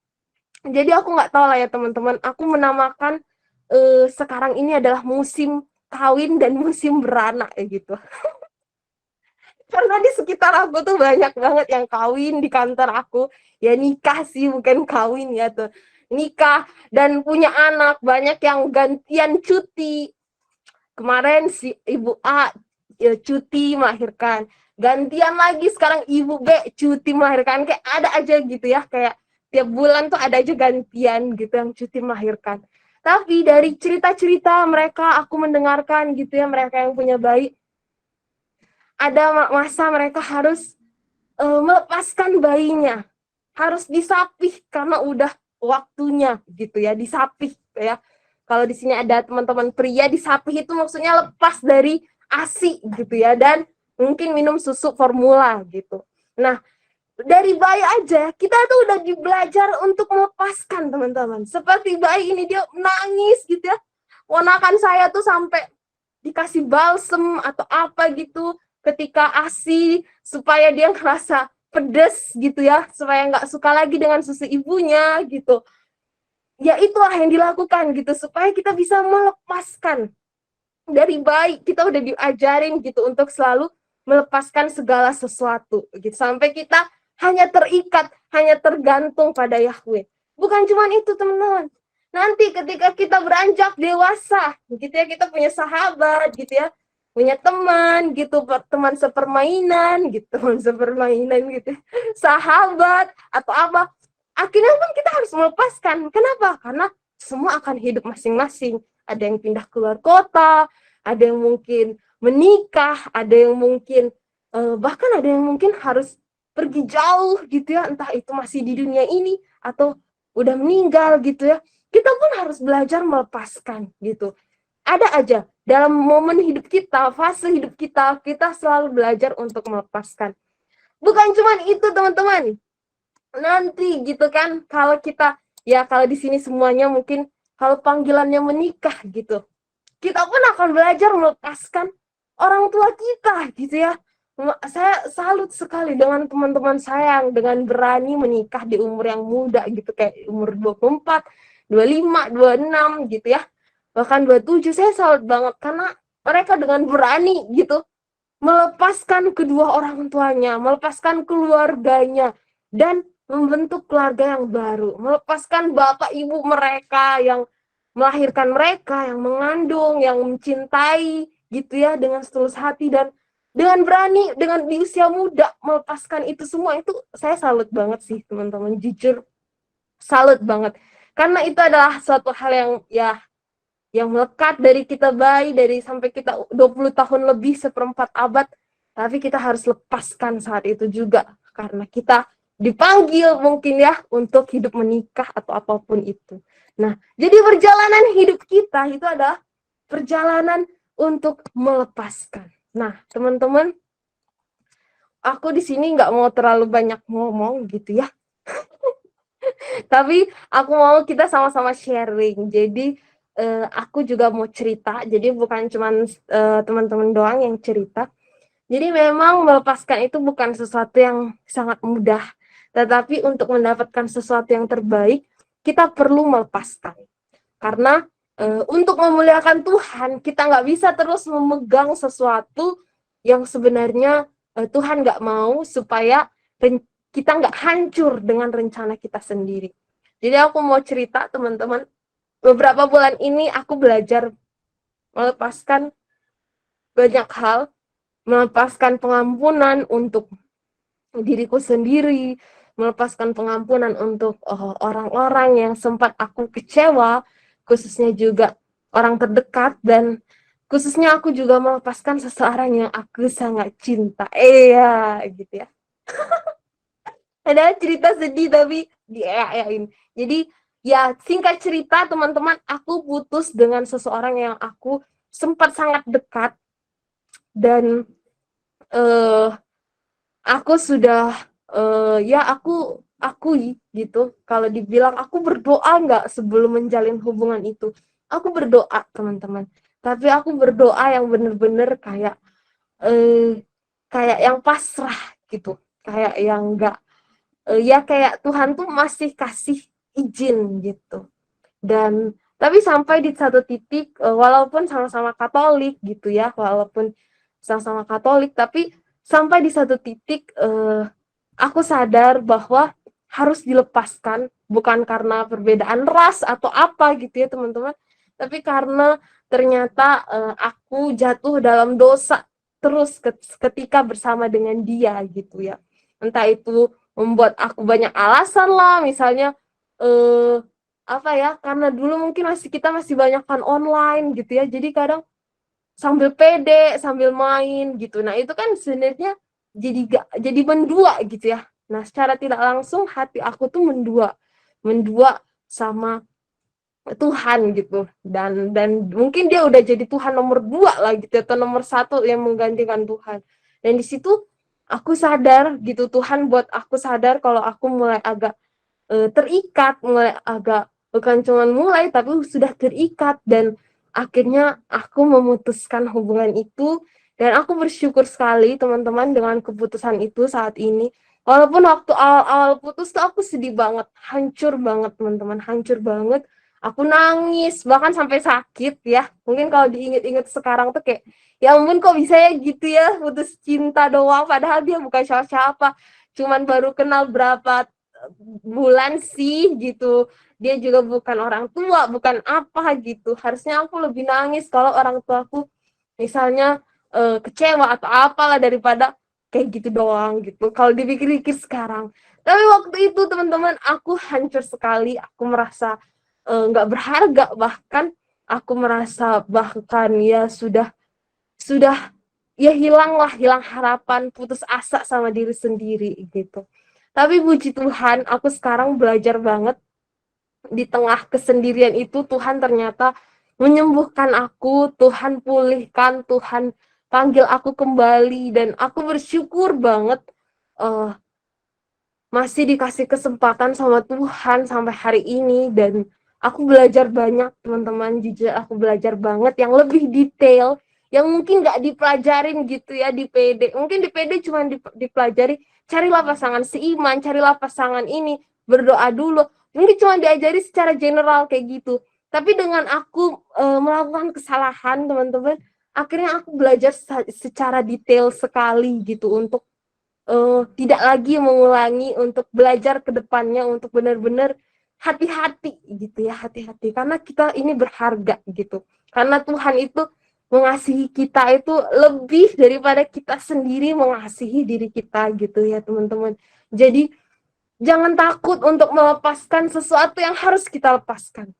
Jadi aku nggak tahu lah ya teman-teman, aku menamakan sekarang ini adalah musim kawin dan musim beranak ya gitu. Karena di sekitar aku tuh banyak banget yang kawin di kantor aku. Ya nikah sih, bukan kawin ya tuh. Nikah dan punya anak, banyak yang gantian cuti. Kemarin si Ibu A ya, cuti melahirkan. Gantian lagi sekarang Ibu B cuti melahirkan. Kayak ada aja gitu ya, kayak tiap bulan tuh ada aja gantian gitu yang cuti melahirkan. Tapi dari cerita-cerita mereka, aku mendengarkan gitu ya, mereka yang punya bayi, ada masa mereka harus melepaskan bayinya, harus disapih karena udah waktunya gitu ya, disapih gitu ya. Kalau di sini ada teman-teman pria, disapih itu maksudnya lepas dari ASI gitu ya, dan mungkin minum susu formula gitu. Nah, dari bayi aja kita tuh udah belajar untuk melepaskan teman-teman. Seperti bayi ini dia nangis gitu ya. Ponakan saya tuh sampai dikasih balsem atau apa gitu ketika ASI supaya dia ngerasa pedes gitu ya, supaya nggak suka lagi dengan susu ibunya gitu. Ya itulah yang dilakukan gitu supaya kita bisa melepaskan. Dari bayi kita udah diajarin gitu untuk selalu melepaskan segala sesuatu gitu sampai kita hanya terikat, hanya tergantung pada Yahweh. Bukan cuma itu teman-teman. Nanti ketika kita beranjak dewasa, gitu ya, kita punya sahabat gitu ya, punya teman gitu, teman sepermainan gitu, teman sepermainan gitu, sahabat atau apa. Akhirnya pun kita harus melepaskan. Kenapa? Karena semua akan hidup masing-masing. Ada yang pindah keluar kota, ada yang mungkin menikah, ada yang mungkin bahkan ada yang mungkin harus pergi jauh gitu ya, entah itu masih di dunia ini atau udah meninggal gitu ya. Kita pun harus belajar melepaskan gitu. Ada aja dalam momen hidup kita, fase hidup kita, kita selalu belajar untuk melepaskan. Bukan cuma itu teman-teman. Nanti gitu kan, kalau kita ya kalau di sini semuanya mungkin kalau panggilannya menikah gitu, kita pun akan belajar melepaskan orang tua kita gitu ya. Saya salut sekali dengan teman-teman saya yang dengan berani menikah di umur yang muda gitu, kayak umur 24, 25, 26 gitu ya. Bahkan 27, saya salut banget karena mereka dengan berani gitu melepaskan kedua orang tuanya, melepaskan keluarganya, dan membentuk keluarga yang baru, melepaskan bapak ibu mereka yang melahirkan mereka, yang mengandung, yang mencintai gitu ya dengan setulus hati, dan dengan berani, dengan di usia muda melepaskan itu semua. Itu saya salut banget sih teman-teman, jujur salut banget, karena itu adalah suatu hal yang ya yang melekat dari kita bayi, dari sampai kita 20 tahun lebih, seperempat abad, tapi kita harus lepaskan saat itu juga karena kita dipanggil mungkin ya untuk hidup menikah atau apapun itu. Nah, jadi perjalanan hidup kita itu adalah perjalanan untuk melepaskan. Nah, teman-teman, aku di sini nggak mau terlalu banyak ngomong gitu ya, tapi aku mau kita sama-sama sharing. Jadi aku juga mau cerita. Jadi bukan cuma teman-teman doang yang cerita. Jadi memang melepaskan itu bukan sesuatu yang sangat mudah. Tetapi untuk mendapatkan sesuatu yang terbaik, kita perlu melepaskan. Karena untuk memuliakan Tuhan, kita nggak bisa terus memegang sesuatu yang sebenarnya Tuhan nggak mau supaya kita nggak hancur dengan rencana kita sendiri. Jadi aku mau cerita teman-teman, beberapa bulan ini aku belajar melepaskan banyak hal, melepaskan pengampunan untuk diriku sendiri, melepaskan pengampunan untuk orang-orang yang sempat aku kecewa, khususnya juga orang terdekat, dan khususnya aku juga melepaskan seseorang yang aku sangat cinta. Iya, gitu ya. Ada cerita sedih tapi diayain. Jadi ya singkat cerita teman-teman, aku putus dengan seseorang yang aku sempat sangat dekat, dan eh aku sudah ya aku akui gitu, kalau dibilang aku berdoa nggak sebelum menjalin hubungan itu. Aku berdoa teman-teman, tapi aku berdoa yang bener-bener kayak kayak yang pasrah gitu, kayak yang nggak ya kayak Tuhan tuh masih kasih izin gitu. Dan tapi sampai di satu titik, walaupun sama-sama Katolik gitu ya, walaupun sama-sama Katolik, tapi sampai di satu titik aku sadar bahwa harus dilepaskan, bukan karena perbedaan ras atau apa gitu ya teman-teman, tapi karena ternyata aku jatuh dalam dosa terus ketika bersama dengan dia gitu ya. Entah itu membuat aku banyak alasan lah, misalnya apa ya, karena dulu mungkin kita masih banyakkan online gitu ya, jadi kadang sambil pede, sambil main gitu. Nah, itu kan sebenarnya jadi mendua gitu ya. Nah, secara tidak langsung hati aku tuh mendua sama Tuhan gitu. Dan mungkin dia udah jadi Tuhan nomor 2 lah gitu, atau nomor 1 yang menggantikan Tuhan. Dan di situ aku sadar gitu, Tuhan buat aku sadar kalau aku mulai agak terikat, mulai agak, bukan cuman mulai tapi sudah terikat, dan akhirnya aku memutuskan hubungan itu. Dan aku bersyukur sekali teman-teman dengan keputusan itu saat ini. Walaupun waktu awal-awal putus tuh aku sedih banget, hancur banget teman-teman, hancur banget. Aku nangis, bahkan sampai sakit ya. Mungkin kalau diinget-inget sekarang tuh kayak, ya ampun kok bisa ya gitu ya, putus cinta doang, padahal dia bukan siapa-siapa. Cuman baru kenal berapa bulan sih gitu, dia juga bukan orang tua, bukan apa gitu. Harusnya aku lebih nangis kalau orang tuaku misalnya kecewa atau apalah, daripada kayak gitu doang gitu kalau dipikir-pikir sekarang. Tapi waktu itu teman-teman, aku hancur sekali, aku merasa nggak berharga, bahkan aku merasa bahkan ya sudah ya hilang harapan, putus asa sama diri sendiri gitu. Tapi puji Tuhan, aku sekarang belajar banget di tengah kesendirian itu, Tuhan ternyata menyembuhkan aku, Tuhan pulihkan, Tuhan panggil aku kembali, dan aku bersyukur banget uh, masih dikasih kesempatan sama Tuhan sampai hari ini. Dan aku belajar banyak teman-teman, jujur aku belajar banget yang lebih detail, yang mungkin nggak dipelajarin gitu ya di PD. Mungkin di PD cuma dipelajari, carilah pasangan seiman, carilah pasangan ini, berdoa dulu, mungkin cuma diajari secara general kayak gitu. Tapi dengan aku melakukan kesalahan teman-teman, akhirnya aku belajar secara detail sekali gitu, untuk tidak lagi mengulangi, untuk belajar ke depannya untuk benar-benar hati-hati gitu ya, hati-hati, karena kita ini berharga gitu. Karena Tuhan itu mengasihi kita itu lebih daripada kita sendiri mengasihi diri kita gitu ya teman-teman. Jadi jangan takut untuk melepaskan sesuatu yang harus kita lepaskan.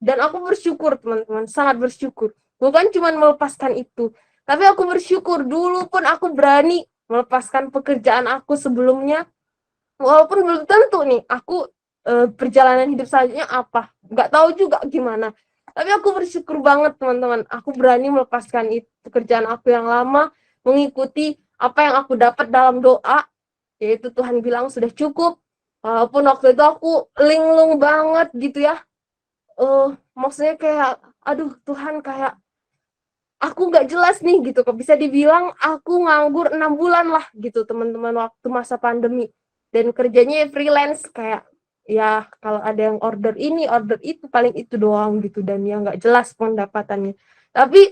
Dan aku bersyukur teman-teman, sangat bersyukur. Bukan cuma melepaskan itu, tapi aku bersyukur dulu pun aku berani melepaskan pekerjaan aku sebelumnya, walaupun belum tentu nih aku perjalanan hidup selanjutnya apa, nggak tahu juga gimana. Tapi aku bersyukur banget teman-teman, aku berani melepaskan pekerjaan aku yang lama, mengikuti apa yang aku dapat dalam doa, yaitu Tuhan bilang sudah cukup. Walaupun waktu itu aku linglung banget gitu ya, maksudnya kayak aduh Tuhan, kayak aku nggak jelas nih gitu, kok bisa dibilang aku nganggur 6 bulan lah gitu teman-teman, waktu masa pandemi. Dan kerjanya freelance, kayak ya kalau ada yang order ini order itu, paling itu doang gitu, dan ya nggak jelas pendapatannya. Tapi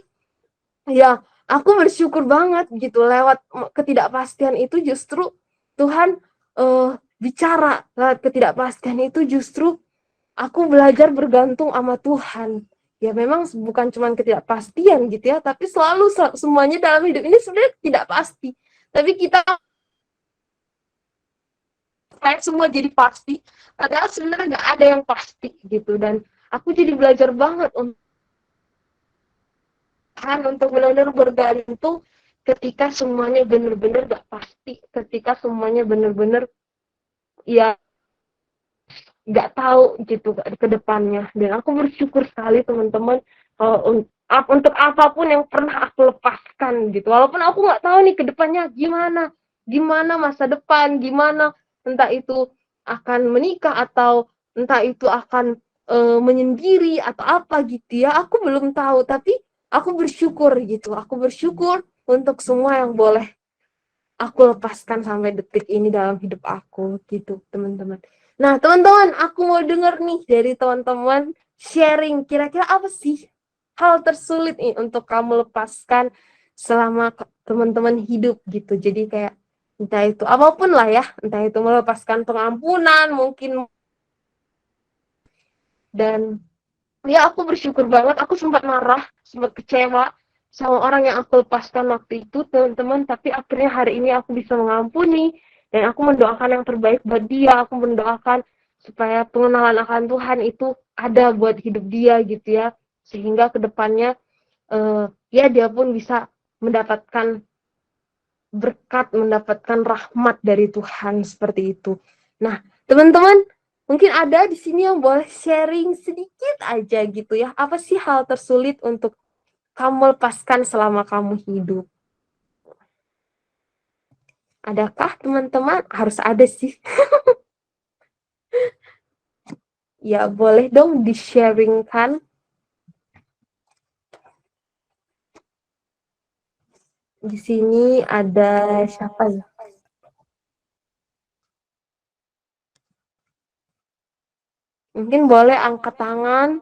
ya aku bersyukur banget gitu, lewat ketidakpastian itu justru Tuhan bicara. Lewat ketidakpastian itu justru aku belajar bergantung sama Tuhan. Ya memang bukan cuma ketidakpastian gitu ya, tapi selalu semuanya dalam hidup ini sebenarnya tidak pasti. Tapi kita kayak semua jadi pasti, padahal sebenarnya nggak ada yang pasti gitu. Dan aku jadi belajar banget untuk benar-benar bergantung ketika semuanya benar-benar nggak pasti, ketika semuanya benar-benar ya nggak tahu gitu ke depannya. Dan aku bersyukur sekali teman-teman, untuk apapun yang pernah aku lepaskan gitu, walaupun aku nggak tahu nih ke depannya gimana masa depan, gimana, entah itu akan menikah atau entah itu akan menyendiri atau apa gitu ya, aku belum tahu. Tapi aku bersyukur gitu, aku bersyukur untuk semua yang boleh aku lepaskan sampai detik ini dalam hidup aku gitu teman-teman. Nah, teman-teman, aku mau denger nih dari teman-teman sharing kira-kira apa sih hal tersulit nih untuk kamu lepaskan selama teman-teman hidup gitu. Jadi kayak entah itu apapun lah ya, entah itu melepaskan pengampunan mungkin, dan ya aku bersyukur banget aku sempat marah, sempat kecewa sama orang yang aku lepaskan waktu itu, teman-teman, tapi akhirnya hari ini aku bisa mengampuni dan aku mendoakan yang terbaik buat dia. Aku mendoakan supaya pengenalan akan Tuhan itu ada buat hidup dia gitu ya, sehingga kedepannya ya dia pun bisa mendapatkan berkat, mendapatkan rahmat dari Tuhan seperti itu. Nah, teman-teman, mungkin ada di sini yang boleh sharing sedikit aja gitu ya. Apa sih hal tersulit untuk kamu lepaskan selama kamu hidup? Adakah teman-teman? Harus ada sih. Ya, boleh dong di-sharingkan. Di sini ada siapa ya? Mungkin boleh angkat tangan.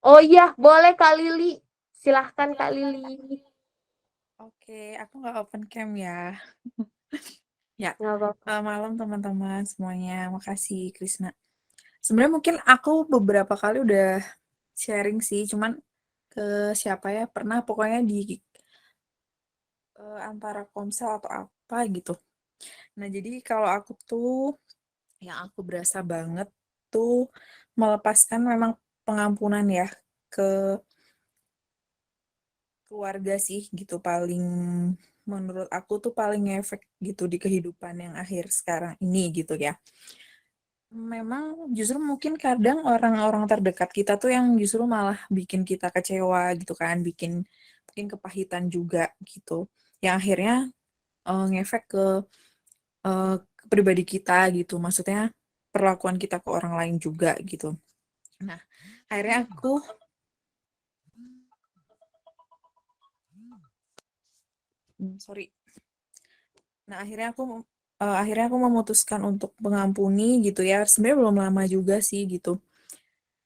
Oh iya, boleh Kak Lili. Silahkan Kak Lili. Oke, aku nggak open cam ya. Ya, Nggak apa-apa. malam teman-teman semuanya. Makasih Krisna. Sebenarnya mungkin aku beberapa kali udah sharing sih, cuman ke siapa ya? Pernah pokoknya di antara komsel atau apa gitu. Nah, jadi kalau aku tuh yang aku berasa banget tuh melepaskan memang pengampunan ya ke keluarga sih gitu paling menurut aku tuh paling ngefek gitu di kehidupan yang akhir sekarang ini gitu ya. Memang justru mungkin kadang orang-orang terdekat kita tuh yang justru malah bikin kita kecewa gitu kan, bikin mungkin kepahitan juga gitu. Yang akhirnya ngefek ke pribadi kita gitu. Maksudnya perlakuan kita ke orang lain juga gitu. Nah, akhirnya aku sorry. Nah, akhirnya aku memutuskan untuk mengampuni gitu ya. Sebenarnya belum lama juga sih gitu.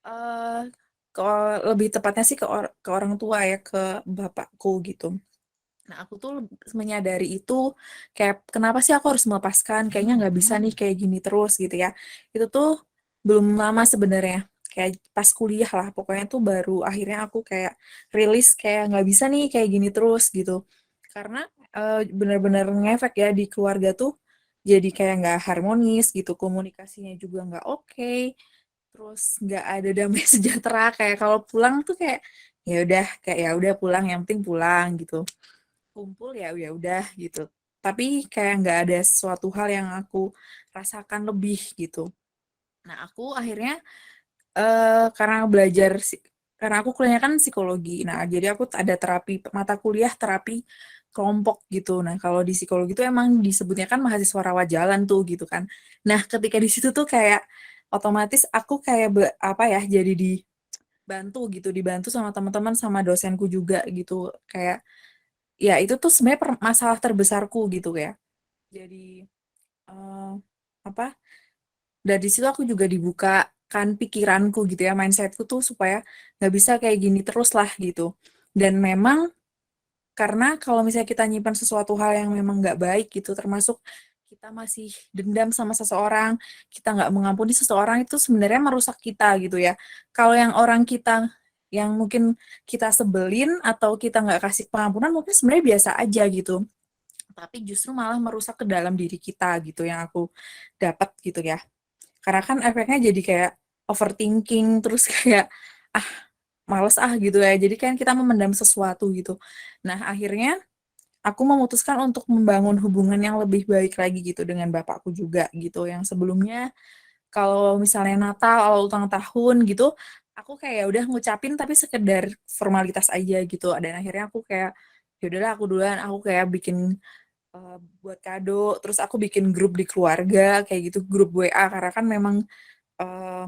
Eh ke lebih tepatnya sih ke orang tua ya, ke bapakku gitu. Nah, aku tuh menyadari itu kayak kenapa sih aku harus melepaskan? Kayaknya nggak bisa nih kayak gini terus gitu ya. Itu tuh belum lama sebenarnya. Kayak pas kuliah lah, pokoknya tuh baru akhirnya aku kayak rilis kayak nggak bisa nih kayak gini terus gitu. Karena benar-benar ngefek ya di keluarga tuh jadi kayak nggak harmonis gitu, komunikasinya juga nggak oke, terus nggak ada damai sejahtera. Kayak kalau pulang tuh kayak ya udah, kayak ya udah pulang, yang penting pulang gitu, kumpul ya udah gitu, tapi kayak nggak ada suatu hal yang aku rasakan lebih gitu. Nah, aku akhirnya karena karena aku kuliahnya kan psikologi. Nah, jadi aku ada terapi mata kuliah terapi kelompok gitu. Nah, kalau di psikologi itu emang disebutnya kan mahasiswa rawat jalan tuh gitu kan. Nah, ketika di situ tuh kayak otomatis aku kayak apa ya, jadi dibantu gitu, dibantu sama teman-teman sama dosenku juga gitu. Kayak ya itu tuh sebenarnya masalah terbesarku gitu ya. Jadi eh, apa? Dari situ aku juga dibukakan pikiranku gitu ya, mindsetku tuh supaya nggak bisa kayak gini terus lah gitu. Dan memang karena kalau misalnya kita nyimpan sesuatu hal yang memang nggak baik gitu, termasuk kita masih dendam sama seseorang, kita nggak mengampuni seseorang, itu sebenarnya merusak kita gitu ya. Kalau yang orang kita yang mungkin kita sebelin atau kita nggak kasih pengampunan mungkin sebenarnya biasa aja gitu, tapi justru malah merusak ke dalam diri kita gitu yang aku dapat gitu ya. Karena kan efeknya jadi kayak overthinking, terus kayak ah males gitu ya. Jadi kan kita memendam sesuatu gitu. Nah, akhirnya aku memutuskan untuk membangun hubungan yang lebih baik lagi gitu dengan bapakku juga gitu. Yang sebelumnya kalau misalnya Natal atau ulang tahun gitu, aku kayak ya udah ngucapin tapi sekedar formalitas aja gitu. Dan akhirnya aku kayak ya udahlah, aku duluan, aku kayak bikin buat kado, terus aku bikin grup di keluarga kayak gitu, grup WA, karena kan memang eh,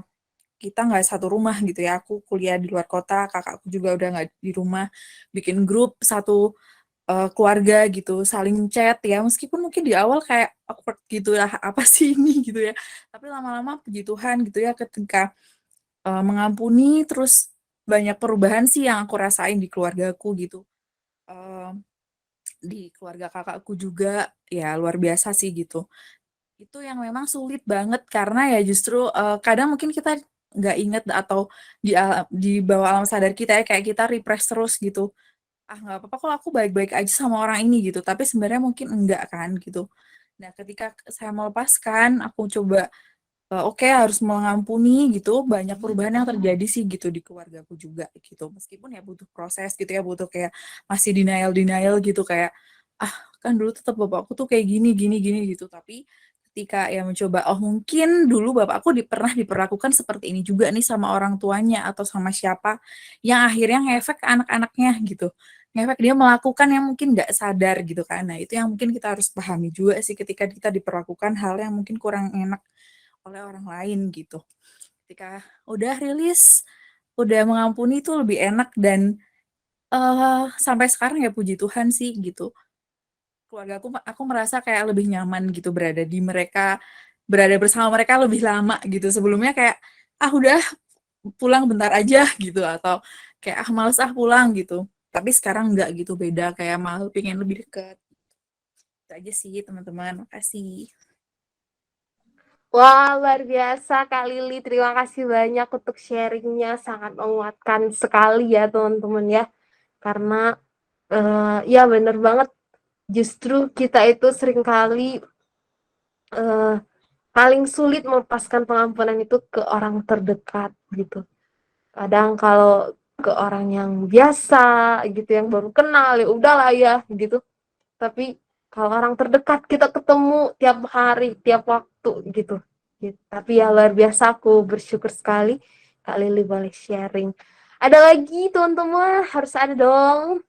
kita nggak satu rumah gitu ya. Aku kuliah di luar kota, kakakku juga udah nggak di rumah. Bikin grup satu keluarga gitu, saling chat ya, meskipun mungkin di awal kayak awkward gitu ya, apa sih ini gitu ya. Tapi lama-lama puji Tuhan gitu ya ketika mengampuni terus banyak perubahan sih yang aku rasain di keluargaku gitu. Eee, di keluarga kakakku juga ya luar biasa sih gitu. Itu yang memang sulit banget karena ya justru, kadang mungkin kita nggak inget atau di bawah alam sadar kita ya, kayak kita repress terus gitu. "Ah, nggak apa-apa kok, aku baik-baik aja sama orang ini," gitu, tapi sebenarnya mungkin enggak kan gitu. Nah, ketika saya melepaskan, aku coba, oke harus mengampuni gitu, banyak perubahan yang terjadi sih gitu di keluargaku juga gitu. Meskipun ya butuh proses gitu ya, butuh kayak masih denial-denial gitu kayak, "Ah, kan dulu tetap bapakku tuh kayak gini gini gini," gitu. Tapi ketika ya mencoba, oh mungkin dulu bapakku pernah diperlakukan seperti ini juga nih sama orang tuanya atau sama siapa, yang akhirnya ngefek ke anak-anaknya gitu. Ngefek dia melakukan yang mungkin nggak sadar gitu kan. Nah, itu yang mungkin kita harus pahami juga sih ketika kita diperlakukan hal yang mungkin kurang enak oleh orang lain gitu. Ketika udah rilis, udah mengampuni itu lebih enak dan, sampai sekarang ya puji Tuhan sih gitu, keluargaku aku merasa kayak lebih nyaman gitu berada bersama mereka lebih lama gitu. Sebelumnya kayak, "Ah udah pulang bentar aja," gitu atau kayak, "Ah males ah pulang," gitu. Tapi sekarang enggak gitu, beda kayak malah pengen lebih dekat. Itu aja sih teman-teman, makasih. Wah, luar biasa Kak Lili. Terima kasih banyak untuk sharingnya, sangat menguatkan sekali ya teman-teman ya. Karena ya bener banget, justru kita itu seringkali paling sulit melepaskan pengampunan itu ke orang terdekat gitu. Kadang kalau ke orang yang biasa gitu, yang baru kenal ya udahlah ya gitu. Tapi kalau orang terdekat kita ketemu tiap hari, tiap waktu gitu. Tapi ya luar biasa, aku bersyukur sekali Kak Lili boleh sharing. Ada lagi teman-teman, harus ada dong.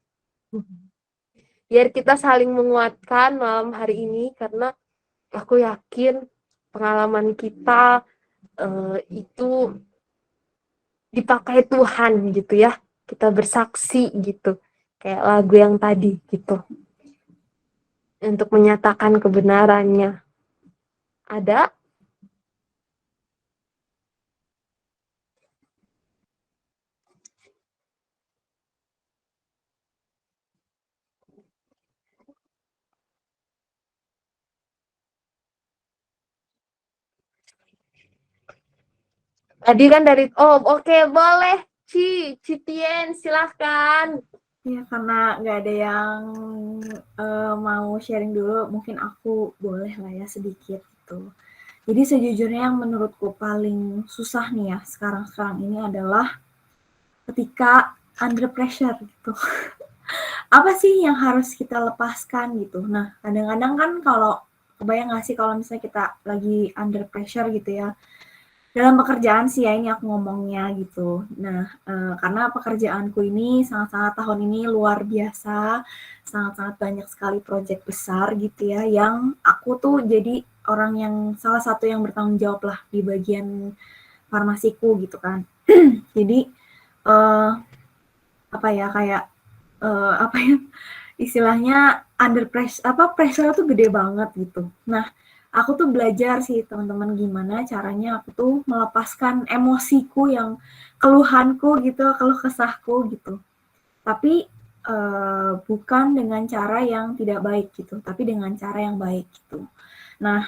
Biar kita saling menguatkan malam hari ini, karena aku yakin pengalaman kita itu dipakai Tuhan gitu ya. Kita bersaksi gitu. Kayak lagu yang tadi gitu. Untuk menyatakan kebenarannya. Ada? Tadi kan dari, oh oke, boleh. Citien, silahkan. Ya, karena nggak ada yang mau sharing dulu, mungkin aku boleh lah ya sedikit gitu. Jadi sejujurnya yang menurutku paling susah nih ya sekarang-sekarang ini adalah ketika under pressure gitu. Apa sih yang harus kita lepaskan gitu. Nah, kadang-kadang kan kalau kebayang nggak sih kalau misalnya kita lagi under pressure gitu ya, dalam pekerjaan sih ya ini aku ngomongnya gitu. Nah, karena pekerjaanku ini sangat-sangat tahun ini luar biasa, sangat-sangat banyak sekali proyek besar gitu ya, yang aku tuh jadi orang yang salah satu yang bertanggung jawab lah di bagian farmasiku gitu kan. Jadi, apa ya, kayak, apa ya, istilahnya pressure tuh gede banget gitu. Nah, aku tuh belajar sih teman-teman gimana caranya aku tuh melepaskan emosiku yang keluhanku gitu, keluh kesahku gitu. Tapi bukan dengan cara yang tidak baik gitu, tapi dengan cara yang baik gitu. Nah,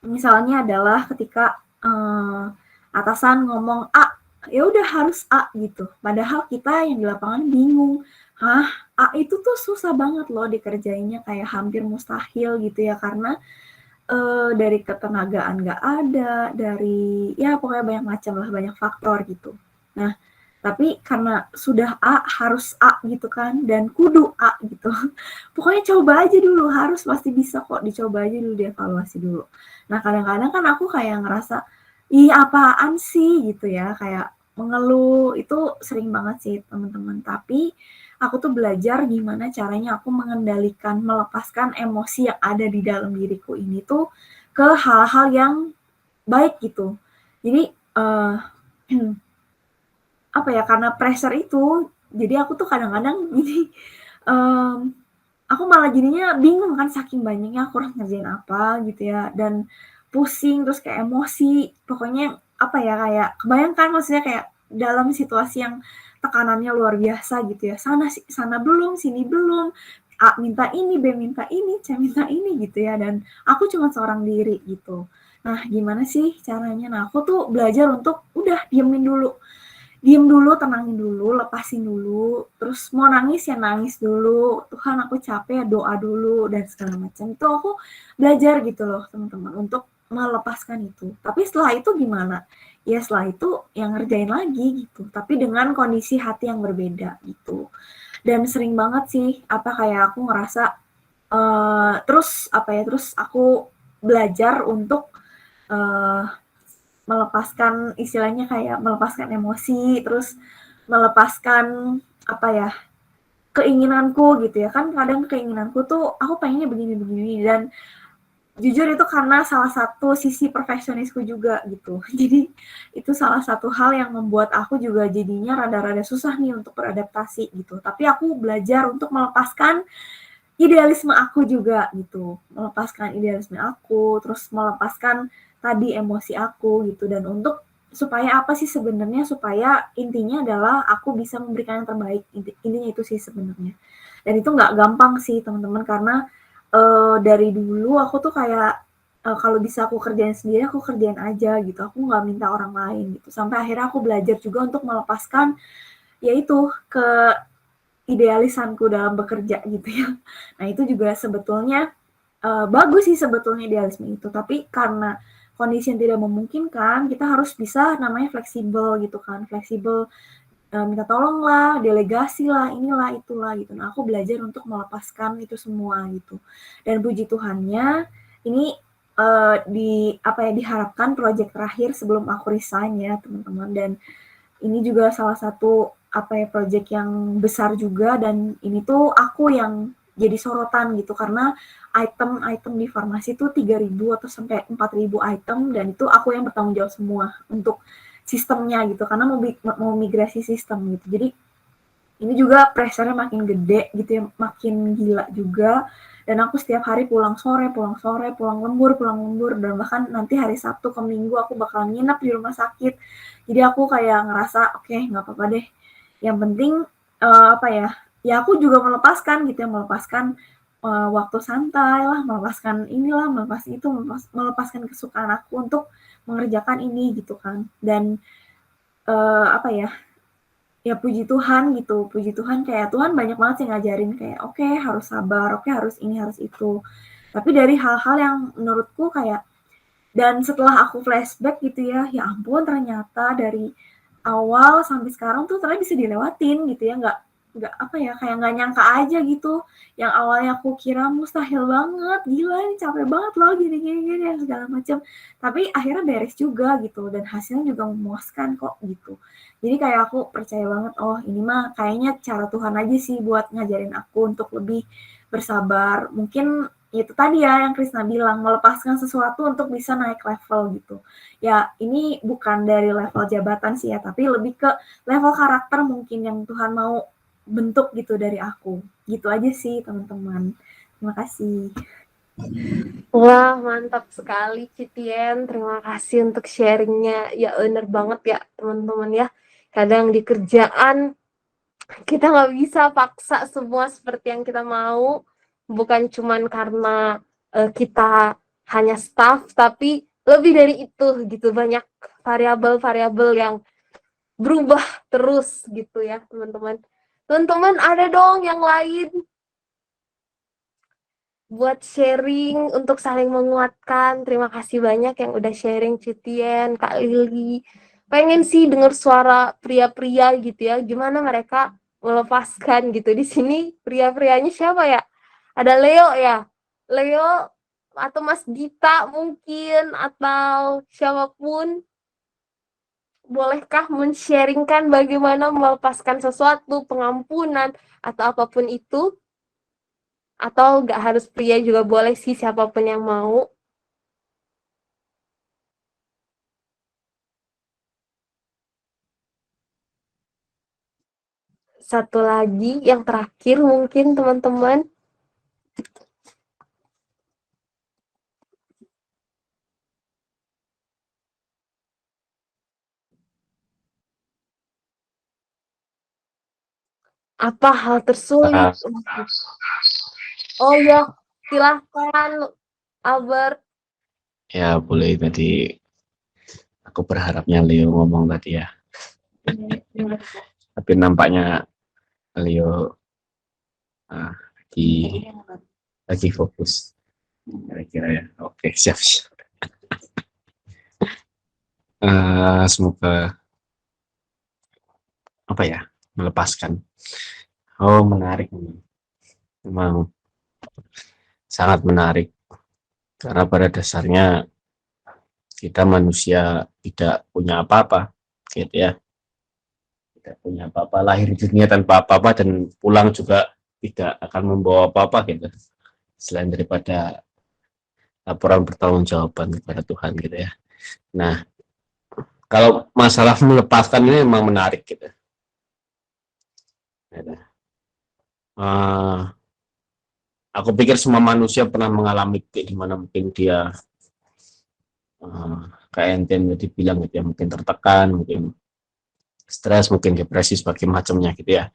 misalnya adalah ketika atasan ngomong A, ya udah harus A gitu. Padahal kita yang di lapangan bingung. Hah, A itu tuh susah banget loh dikerjainnya, kayak hampir mustahil gitu ya karena dari ketenagaan nggak ada, dari ya pokoknya banyak macam lah, banyak faktor gitu. Nah, tapi karena sudah A, harus A gitu kan, dan kudu A gitu. Pokoknya coba aja dulu, harus pasti bisa kok, dicoba aja dulu, dievaluasi dulu. Nah, kadang-kadang kan aku kayak ngerasa, ih apaan sih gitu ya, kayak mengeluh, itu sering banget sih teman-teman. Tapi aku tuh belajar gimana caranya aku mengendalikan, melepaskan emosi yang ada di dalam diriku ini tuh ke hal-hal yang baik gitu. Jadi, apa ya, karena pressure itu, jadi aku tuh kadang-kadang gini, aku malah jadinya bingung kan saking banyaknya aku harus ngerjain apa gitu ya, dan pusing terus kayak emosi, pokoknya apa ya, kayak kebayangkan maksudnya kayak dalam situasi yang tekanannya luar biasa gitu ya, sana belum, sini belum, A minta ini, B minta ini, C minta ini gitu ya, dan aku cuma seorang diri gitu. Nah, gimana sih caranya? Nah, aku tuh belajar untuk udah diem dulu, tenangin dulu, lepasin dulu, terus mau nangis ya nangis dulu, Tuhan aku capek, doa dulu, dan segala macam. Itu aku belajar gitu loh teman-teman, untuk melepaskan itu. Tapi setelah itu gimana? Ya setelah itu yang ngerjain lagi gitu, tapi dengan kondisi hati yang berbeda gitu. Dan sering banget sih, apa kayak aku ngerasa, terus aku belajar untuk, eee, melepaskan istilahnya kayak melepaskan emosi, terus melepaskan apa ya, keinginanku gitu ya. Kan kadang keinginanku tuh aku pengennya begini-begini dan jujur itu karena salah satu sisi perfeksionisku juga gitu. Jadi itu salah satu hal yang membuat aku juga jadinya rada-rada susah nih untuk beradaptasi gitu. Tapi aku belajar untuk melepaskan idealisme aku juga gitu, melepaskan idealisme aku, terus melepaskan tadi emosi aku gitu, dan untuk supaya apa sih sebenarnya, supaya intinya adalah aku bisa memberikan yang terbaik, intinya itu sih sebenarnya. Dan itu nggak gampang sih teman-teman, karena dari dulu aku tuh kayak kalau bisa aku kerjain sendiri, aku kerjain aja gitu, aku nggak minta orang lain gitu. Sampai akhirnya aku belajar juga untuk melepaskan yaitu ke idealisanku dalam bekerja gitu ya. Nah itu juga sebetulnya bagus sih sebetulnya idealisme itu, tapi karena kondisi yang tidak memungkinkan, kita harus bisa namanya fleksibel gitu kan, fleksibel, minta tolong lah, delegasi lah, inilah itulah gitu. Nah aku belajar untuk melepaskan itu semua gitu. Dan puji Tuhannya ini diharapkan proyek terakhir sebelum aku resign ya teman-teman, dan ini juga salah satu proyek yang besar juga, dan ini tuh aku yang jadi sorotan gitu karena item-item di farmasi tuh 3.000 atau sampai 4.000 item, dan itu aku yang bertanggung jawab semua untuk sistemnya gitu karena mau migrasi sistem gitu. Jadi ini juga pressure-nya makin gede gitu ya, makin gila juga. Dan aku setiap hari pulang sore, pulang lembur, dan bahkan nanti hari Sabtu ke Minggu aku bakal nginep di rumah sakit. Jadi aku kayak ngerasa, oke, nggak apa-apa deh. Yang penting, ya aku juga melepaskan gitu ya, melepaskan waktu santai lah, melepaskan inilah, melepaskan itu, melepaskan kesukaan aku untuk mengerjakan ini gitu kan. Dan uh, apa ya ya puji Tuhan gitu, puji Tuhan kayak Tuhan banyak banget sih ngajarin kayak, oke harus sabar, oke harus ini, harus itu. Tapi dari hal-hal yang menurutku kayak, dan setelah aku flashback gitu ya, ya ampun ternyata dari awal sampai sekarang tuh ternyata bisa dilewatin gitu ya, nggak apa ya, kayak nggak nyangka aja gitu. Yang awalnya aku kira mustahil banget, gila ini capek banget loh gini segala macam. Tapi akhirnya beres juga gitu, dan hasilnya juga memuaskan kok gitu. Jadi kayak aku percaya banget, oh ini mah kayaknya cara Tuhan aja sih buat ngajarin aku untuk lebih bersabar. Mungkin itu tadi ya yang Krisna bilang, melepaskan sesuatu untuk bisa naik level gitu. Ya ini bukan dari level jabatan sih ya, tapi lebih ke level karakter mungkin yang Tuhan mau bentuk gitu dari aku. Gitu aja sih teman-teman. Terima kasih. Wah, mantap sekali Citien. Terima kasih untuk sharingnya. Ya, bener banget ya teman-teman ya. Kadang di kerjaan kita nggak bisa paksa semua seperti yang kita mau. Bukan cuman karena kita hanya staff, tapi lebih dari itu gitu. Banyak variabel-variabel yang berubah terus gitu ya teman-teman. Teman-teman ada dong yang lain buat sharing untuk saling menguatkan. Terima kasih banyak yang udah sharing Citien, Kak Lili. Pengen sih denger suara pria-pria gitu ya, gimana mereka melepaskan gitu. Di sini pria-prianya siapa ya? Ada Leo ya? Leo atau Mas Gita mungkin, atau siapapun. Bolehkah men-sharingkan bagaimana melepaskan sesuatu, pengampunan, atau apapun itu? Atau nggak harus pria juga boleh sih, siapapun yang mau. Satu lagi yang terakhir mungkin teman-teman, Apa hal tersulit untuk Oh ya, silahkan Albert. Ya boleh tadi aku berharapnya Leo ngomong tadi ya. Tapi nampaknya Leo lagi fokus kira-kira ya. Oke, siap. Semoga apa ya, melepaskan. Oh, menarik. Memang sangat menarik karena pada dasarnya kita manusia tidak punya apa-apa, gitu ya. Tidak punya apa-apa, lahir di dunia tanpa apa-apa dan pulang juga tidak akan membawa apa-apa gitu. Selain daripada laporan pertanggungjawaban kepada Tuhan gitu ya. Nah, kalau masalah melepaskan ini memang menarik gitu. Aku pikir semua manusia pernah mengalami di mana mungkin dia kayak ente dibilang gitu ya, mungkin tertekan, mungkin stres, mungkin depresi, sebagainya macamnya gitu ya.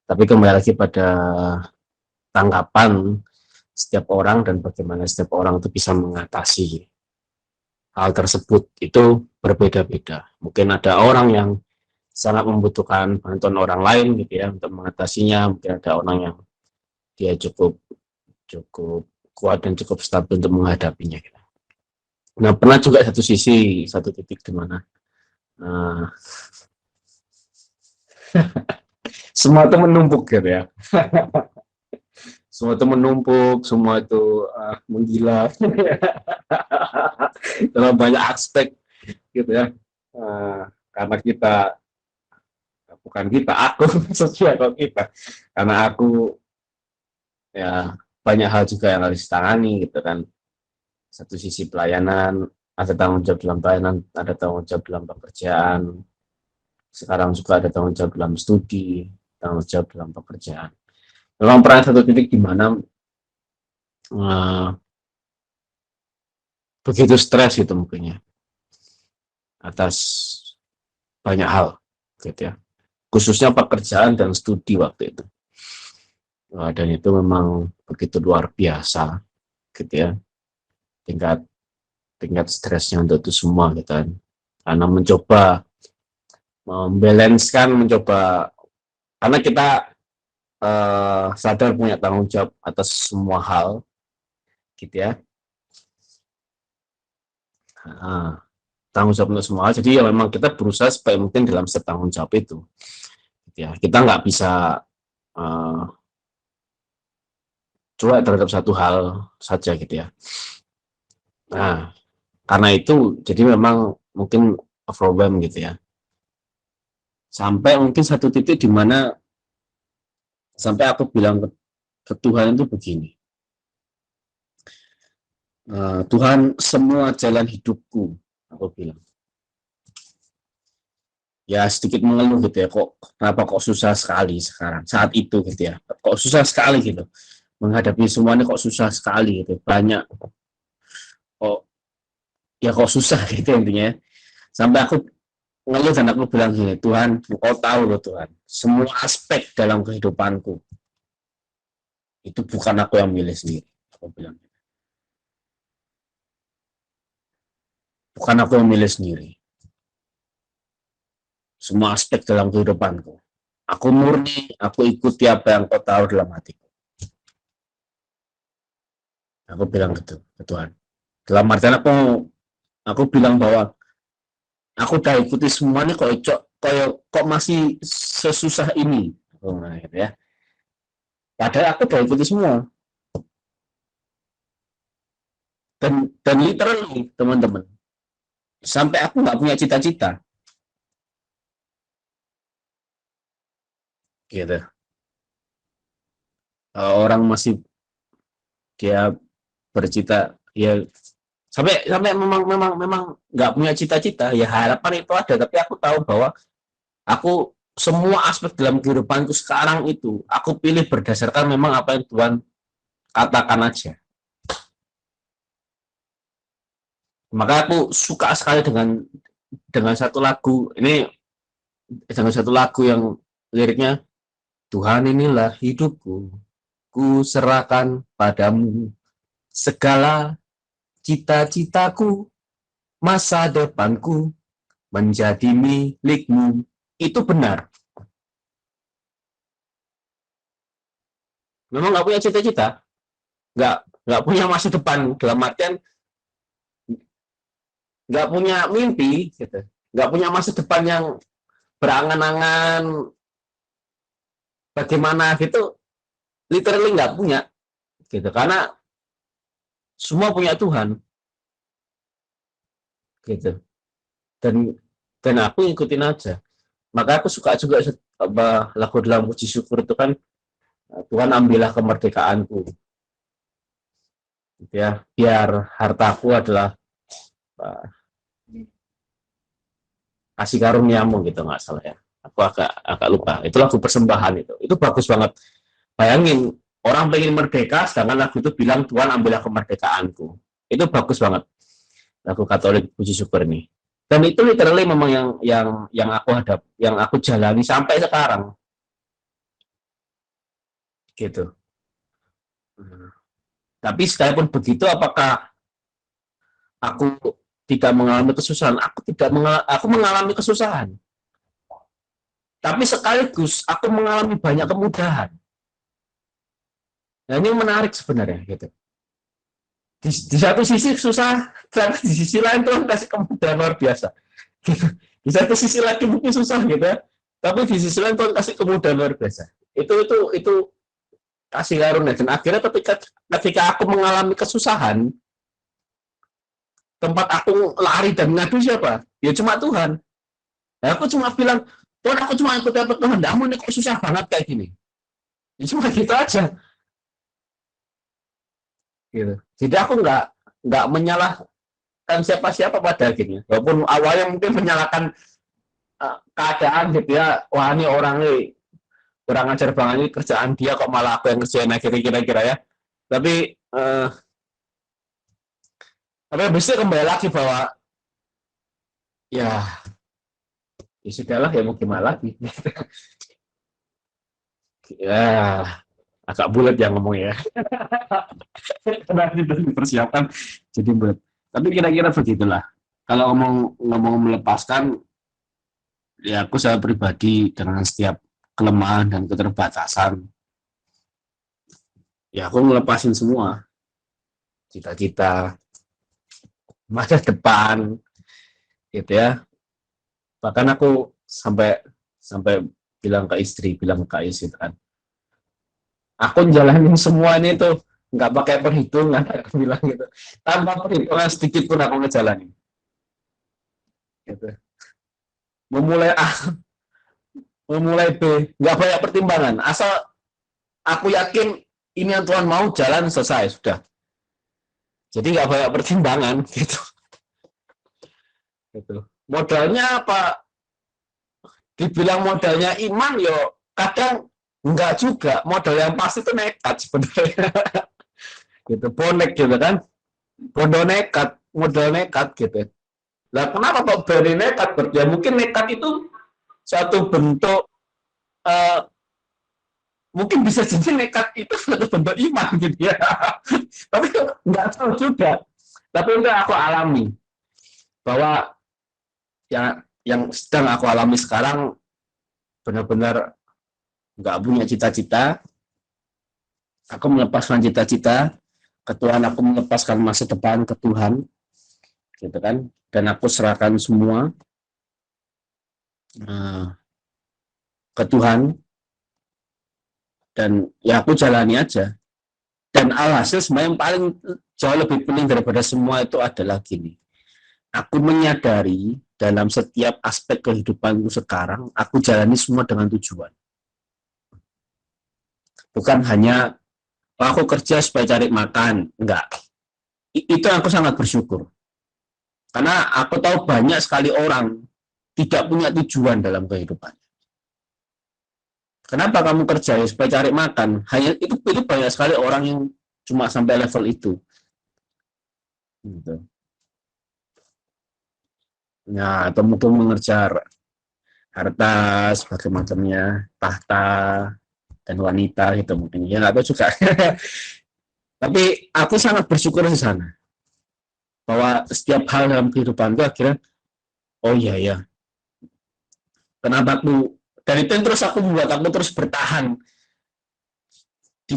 Tapi kembali lagi pada tanggapan setiap orang dan bagaimana setiap orang itu bisa mengatasi hal tersebut itu berbeda-beda. Mungkin ada orang yang sangat membutuhkan bantuan orang lain gitu ya untuk mengatasinya. Mungkin ada orang yang dia cukup kuat dan cukup stabil untuk menghadapinya. Gitu. Nah, pernah juga satu titik di mana semua itu menumpuk gitu ya. Semua itu menumpuk, semua itu menggila dalam banyak aspek gitu ya. Karena aku sesuai kalau kita, karena aku ya banyak hal juga yang harus ditangani gitu kan. Satu sisi pelayanan, ada tanggung jawab dalam pelayanan, ada tanggung jawab dalam pekerjaan. Sekarang juga ada tanggung jawab dalam studi, tanggung jawab dalam pekerjaan. Memang pernah satu titik di mana begitu stres gitu mungkin ya atas banyak hal gitu ya, khususnya pekerjaan dan studi waktu itu. Dan itu memang begitu luar biasa gitu ya, tingkat stresnya untuk itu semua gitu kan. Karena mencoba karena kita sadar punya tanggung jawab atas semua hal gitu ya. Tanggung jawab untuk semua hal, jadi ya memang kita berusaha supaya mungkin dalam setiap tanggung jawab itu gitu ya, kita nggak bisa cuek terhadap satu hal saja gitu ya. Nah, karena itu jadi memang mungkin overwhelm gitu ya, sampai mungkin satu titik di mana sampai aku bilang ke Tuhan itu begini, Tuhan, semua jalan hidupku, aku bilang ya sedikit mengeluh gitu ya, kenapa kok susah sekali sekarang saat itu gitu ya, kok susah sekali gitu menghadapi semuanya, kok susah sekali gitu, banyak kok susah gitu intinya. Sampai aku ngeluh dan aku bilang gini, Tuhan, Engkau tahu loh Tuhan, semua aspek dalam kehidupanku itu bukan aku yang milih sendiri. Aku bilang, bukan aku yang milih sendiri. Semua aspek dalam kehidupanku, aku murni, aku ikuti apa yang Kau tahu dalam hatiku. Aku bilang gitu ke Tuhan. Dalam artian aku bilang bahwa aku udah ikuti semuanya, kok masih sesusah ini, gitu ya. Padahal aku udah ikuti semua. Dan literally teman-teman, sampai aku nggak punya cita-cita, gitu. Orang masih dia bercita ya, sampai memang nggak punya cita-cita ya, harapan itu ada, tapi aku tahu bahwa aku semua aspek dalam kehidupanku sekarang itu aku pilih berdasarkan memang apa yang Tuhan katakan aja. Maka aku suka sekali dengan satu lagu ini, dengan satu lagu yang liriknya Tuhan inilah hidupku, ku serahkan padamu segala cita-citaku, masa depanku menjadi milikmu. Itu benar. Memang nggak punya cita-cita, nggak punya masa depan, dalam artian nggak punya mimpi, gitu. Nggak punya masa depan yang berangan-angan bagaimana gitu, literally nggak punya, gitu. Karena semua punya Tuhan, gitu. Dan aku ngikutin aja. Maka aku suka juga lagu dalam puji syukur itu kan, Tuhan ambillah kemerdekaanku, gitu ya, biar hartaku adalah uh, kasih karuniamu, gitu, nggak salah ya. Aku agak lupa. Itu lagu persembahan itu bagus banget. Bayangin orang pengen merdeka, sedangkan lagu itu bilang Tuhan ambillah kemerdekaanku. Itu bagus banget lagu Katolik puji syukur ini. Dan itu literally memang yang aku jalani sampai sekarang, gitu. Tapi sekalipun begitu, apakah aku tidak mengalami kesusahan? Aku mengalami kesusahan. Tapi sekaligus aku mengalami banyak kemudahan. Nah, ini menarik sebenarnya, gitu. Di satu sisi susah, tapi di sisi lain Tuhan kasih kemudahan luar biasa. Gitu. Di satu sisi lagi mungkin susah, gitu ya. Tapi di sisi lain Tuhan kasih kemudahan luar biasa. Itu kasih karunia. Dan akhirnya ketika aku mengalami kesusahan, tempat aku lari dan ngadu siapa? Ya cuma Tuhan. Nah, aku cuma bilang, Tuhan, aku cuma ikut apa Tuhan, kamu ini kok susah banget kayak gini. Ya cuma gitu aja. Gitu. Jadi aku nggak menyalahkan siapa-siapa pada akhirnya. Walaupun awalnya mungkin menyalahkan keadaan, gitu ya. Wah, ini orang ini kurang ajar banget, ini kerjaan dia kok malah aku yang kerjain akhirnya, kira-kira ya. Tapi bisa kembali lagi bahwa ya sudahlah, ya mau gimana lagi. Ya, agak bulat yang ngomong ya. Karena dipersiapkan jadi bulat. Tapi kira-kira begitulah. Kalau ngomong melepaskan, ya aku secara pribadi dengan setiap kelemahan dan keterbatasan, ya aku ngelepasin semua. Cita-cita, masa depan, gitu ya. Bahkan aku sampai bilang ke istri kan, aku jalanin semua ini tuh nggak pakai perhitungan, aku bilang gitu, tanpa perhitungan sedikit pun aku ngejalanin, gitu. Memulai A, memulai B, nggak banyak pertimbangan, asal aku yakin ini yang Tuhan mau, jalan, selesai, sudah. Jadi nggak banyak pertimbangan, gitu. Modalnya apa? Dibilang modalnya iman, yo kadang enggak juga. Modal yang pasti itu nekat sebenarnya. Gitu, bonek gitu kan. Bodoh nekat, modal nekat gitu. Nah, kenapa kok berani nekat? Ya mungkin nekat itu satu bentuk, mungkin bisa jadi nekat itu satu bentuk iman, gitu ya. Tapi enggak tahu juga. Tapi udah aku alami bahwa yang sedang aku alami sekarang benar-benar nggak punya cita-cita. Aku melepaskan cita-cita ke Tuhan, aku melepaskan masa depan ke Tuhan, gitu kan. Dan aku serahkan semua ke Tuhan, dan ya aku jalani aja. Dan alhasil sebenarnya yang paling jauh lebih penting daripada semua itu adalah gini, aku menyadari dalam setiap aspek kehidupanku sekarang, aku jalani semua dengan tujuan. Bukan hanya aku kerja supaya cari makan, enggak. Itu aku sangat bersyukur. Karena aku tahu banyak sekali orang tidak punya tujuan dalam kehidupan. Kenapa kamu kerja? Ya, supaya cari makan. Hanya itu banyak sekali orang yang cuma sampai level itu. Gitu. Nah, atau mungkin mengejar harta sebagai macamnya, tahta, dan wanita gitu mungkin, ya nggak tahu juga. Tapi aku sangat bersyukur di sana bahwa setiap hal dalam kehidupan itu akhirnya, oh iya ya, kenapa aku, dan itu yang terus aku membuat aku terus bertahan di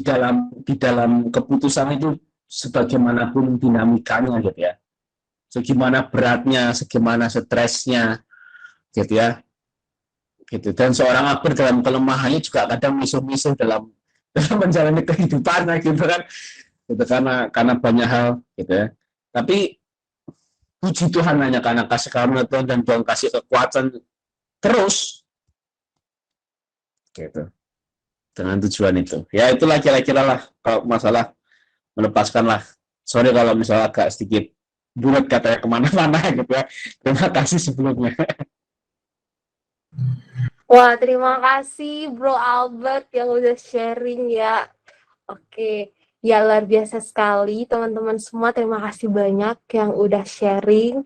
dalam keputusan itu, sebagaimanapun dinamikanya gitu ya, segimana beratnya, segimana stresnya gitu ya, gitu. Dan seorang aktor dalam kelemahannya juga kadang misuh-misuh dalam menjalani kehidupannya gitu kan, gitu, karena banyak hal gitu ya. Tapi puji Tuhan, hanya karena kasih karunia Tuhan dan Tuhan kasih kekuatan terus gitu, dengan tujuan itu. Ya itulah kira-kira lah kalau masalah melepaskan lah. Sorry kalau misalnya agak sedikit bulat katanya kemana-mana gitu ya. Terima kasih sebelumnya. Wah, terima kasih Bro Albert yang udah sharing ya. Oke, ya luar biasa sekali teman-teman semua. Terima kasih banyak yang udah sharing.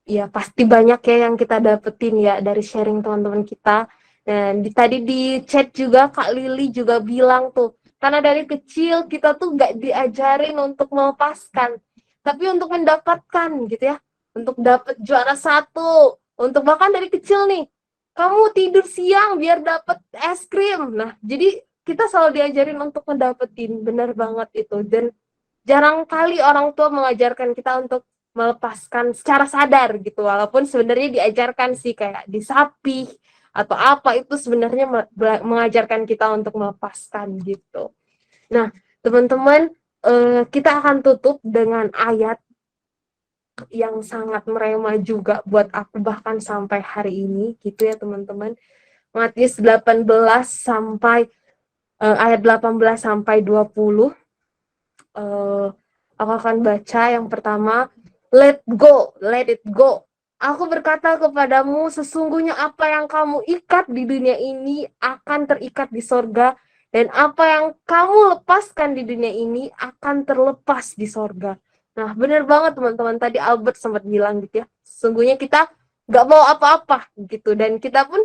Ya pasti banyak ya yang kita dapetin ya dari sharing teman-teman kita. Dan tadi di chat juga Kak Lili juga bilang tuh, karena dari kecil kita tuh nggak diajarin untuk melepaskan, tapi untuk mendapatkan gitu ya, untuk dapat juara satu, untuk bahkan dari kecil nih, kamu tidur siang biar dapat es krim. Nah, jadi kita selalu diajarin untuk mendapetin, benar banget itu. Dan jarang kali orang tua mengajarkan kita untuk melepaskan secara sadar gitu, walaupun sebenarnya diajarkan sih kayak disapih atau apa, itu sebenarnya mengajarkan kita untuk melepaskan gitu. Nah, teman-teman, kita akan tutup dengan ayat yang sangat merema juga buat aku bahkan sampai hari ini gitu ya teman-teman. Matius 18 sampai ayat 18 sampai 20. Aku akan baca yang pertama. Let it go. Aku berkata kepadamu, sesungguhnya apa yang kamu ikat di dunia ini akan terikat di sorga, dan apa yang kamu lepaskan di dunia ini akan terlepas di sorga. Nah, benar banget teman-teman. Tadi Albert sempat bilang gitu ya, sesungguhnya kita nggak bawa apa-apa gitu, dan kita pun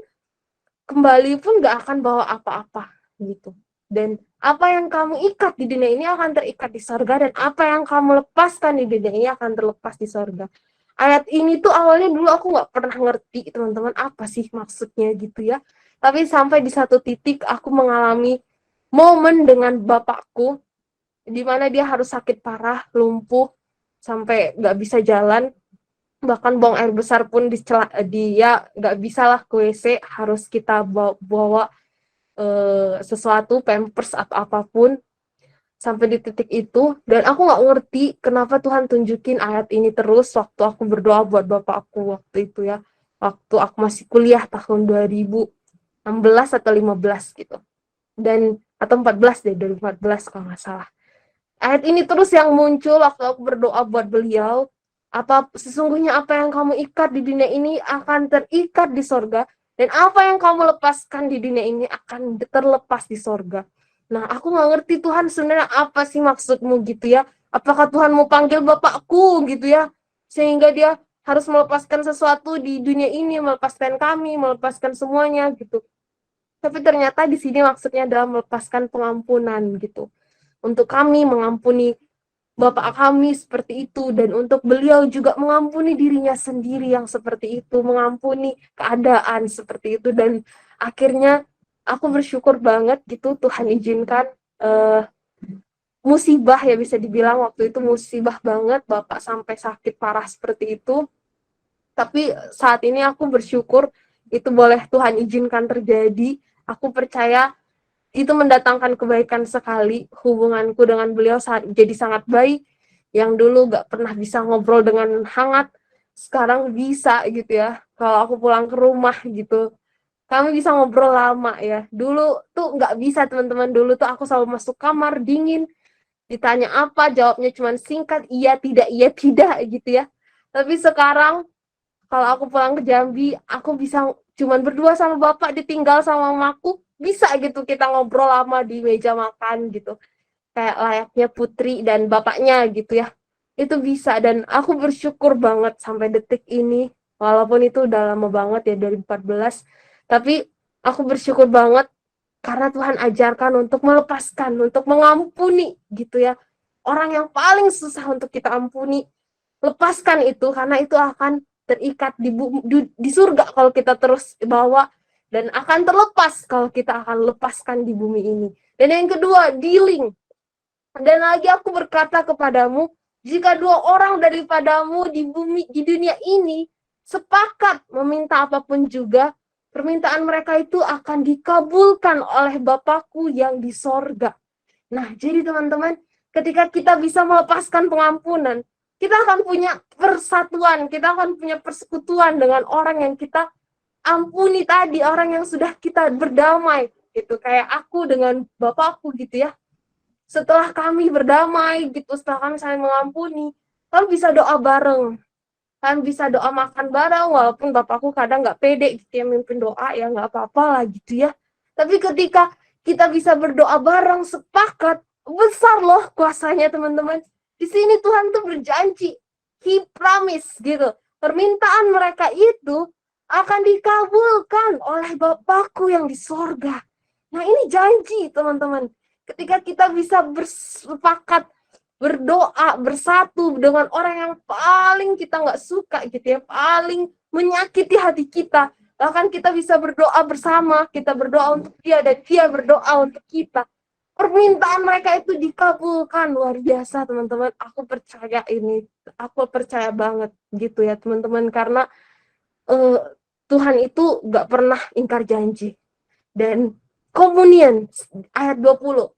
kembali pun nggak akan bawa apa-apa gitu. Dan apa yang kamu ikat di dunia ini akan terikat di sorga, dan apa yang kamu lepaskan di dunia ini akan terlepas di sorga. Ayat ini tuh awalnya dulu aku nggak pernah ngerti teman-teman apa sih maksudnya gitu ya. Tapi sampai di satu titik aku mengalami momen dengan bapakku, di mana dia harus sakit parah, lumpuh, sampai nggak bisa jalan. Bahkan buang air besar pun dia nggak bisa lah ke WC, harus kita bawa sesuatu, pampers atau apapun, sampai di titik itu. Dan aku nggak ngerti kenapa Tuhan tunjukin ayat ini terus waktu aku berdoa buat bapak aku waktu itu ya, waktu aku masih kuliah tahun 2016 atau 15 gitu, dan atau 14 deh, 2014 kalau nggak salah. Ayat ini terus yang muncul waktu aku berdoa buat beliau. Sesungguhnya apa yang kamu ikat di dunia ini akan terikat di sorga, dan apa yang kamu lepaskan di dunia ini akan terlepas di sorga. Nah, aku nggak ngerti Tuhan sebenarnya apa sih maksudmu gitu ya. Apakah Tuhan mau panggil bapakku gitu ya, sehingga dia harus melepaskan sesuatu di dunia ini, melepaskan kami, melepaskan semuanya gitu. Tapi ternyata di sini maksudnya adalah melepaskan pengampunan gitu. Untuk kami mengampuni Bapak kami seperti itu, dan untuk beliau juga mengampuni dirinya sendiri yang seperti itu, mengampuni keadaan seperti itu. Dan akhirnya aku bersyukur banget gitu, Tuhan izinkan musibah ya, bisa dibilang waktu itu musibah banget, Bapak sampai sakit parah seperti itu. Tapi saat ini aku bersyukur itu boleh Tuhan izinkan terjadi. Aku percaya itu mendatangkan kebaikan sekali. Hubunganku dengan beliau jadi sangat baik. Yang dulu gak pernah bisa ngobrol dengan hangat, sekarang bisa gitu ya. Kalau aku pulang ke rumah gitu, kami bisa ngobrol lama ya. Dulu tuh gak bisa teman-teman. Dulu tuh aku selalu masuk kamar dingin, ditanya apa, jawabnya cuma singkat, iya tidak gitu ya. Tapi sekarang kalau aku pulang ke Jambi, aku bisa cuman berdua sama bapak, ditinggal sama mamaku, bisa gitu kita ngobrol lama di meja makan gitu, kayak layaknya putri dan bapaknya gitu ya. Itu bisa, dan aku bersyukur banget sampai detik ini, walaupun itu udah lama banget ya, 2014, tapi aku bersyukur banget Karena Tuhan ajarkan untuk melepaskan, untuk mengampuni gitu ya. Orang yang paling susah untuk kita ampuni, lepaskan itu, karena itu akan terikat di surga kalau kita terus bawa, dan akan terlepas kalau kita akan lepaskan di bumi ini. Dan yang kedua, dealing. Dan lagi aku berkata kepadamu, jika 2 orang daripadamu di dunia ini sepakat meminta apapun juga, permintaan mereka itu akan dikabulkan oleh Bapakku yang di sorga. Nah, jadi teman-teman, ketika kita bisa melepaskan pengampunan, kita akan punya persatuan, kita akan punya persekutuan dengan orang yang kita ampuni tadi, orang yang sudah kita berdamai, gitu. Kayak aku dengan Bapakku gitu ya. Setelah kami berdamai gitu, setelah kami saling mengampuni, kami bisa doa bareng. Kami bisa doa makan bareng, walaupun Bapakku kadang nggak pede gitu ya mimpin doa, ya nggak apa-apa lah gitu ya. Tapi ketika kita bisa berdoa bareng, sepakat, besar loh kuasanya teman-teman. Di sini Tuhan tuh berjanji, He promise gitu. Permintaan mereka itu akan dikabulkan oleh Bapakku yang di sorga. Nah ini janji teman-teman. Ketika kita bisa bersepakat, berdoa, bersatu dengan orang yang paling kita nggak suka gitu ya, paling menyakiti hati kita, bahkan kita bisa berdoa bersama, kita berdoa untuk dia dan dia berdoa untuk kita, permintaan mereka itu dikabulkan. Luar biasa teman-teman, aku percaya ini, aku percaya banget gitu ya teman-teman, karena Tuhan itu nggak pernah ingkar janji. Dan komunian ayat 20,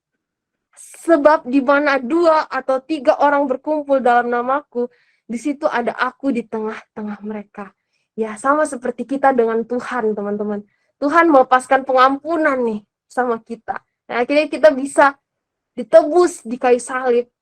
sebab di mana 2 atau 3 orang berkumpul dalam namaku, di situ ada aku di tengah-tengah mereka. Ya, sama seperti kita dengan Tuhan, teman-teman. Tuhan melepaskan pengampunan nih sama kita. Nah, akhirnya kita bisa ditebus di kayu salib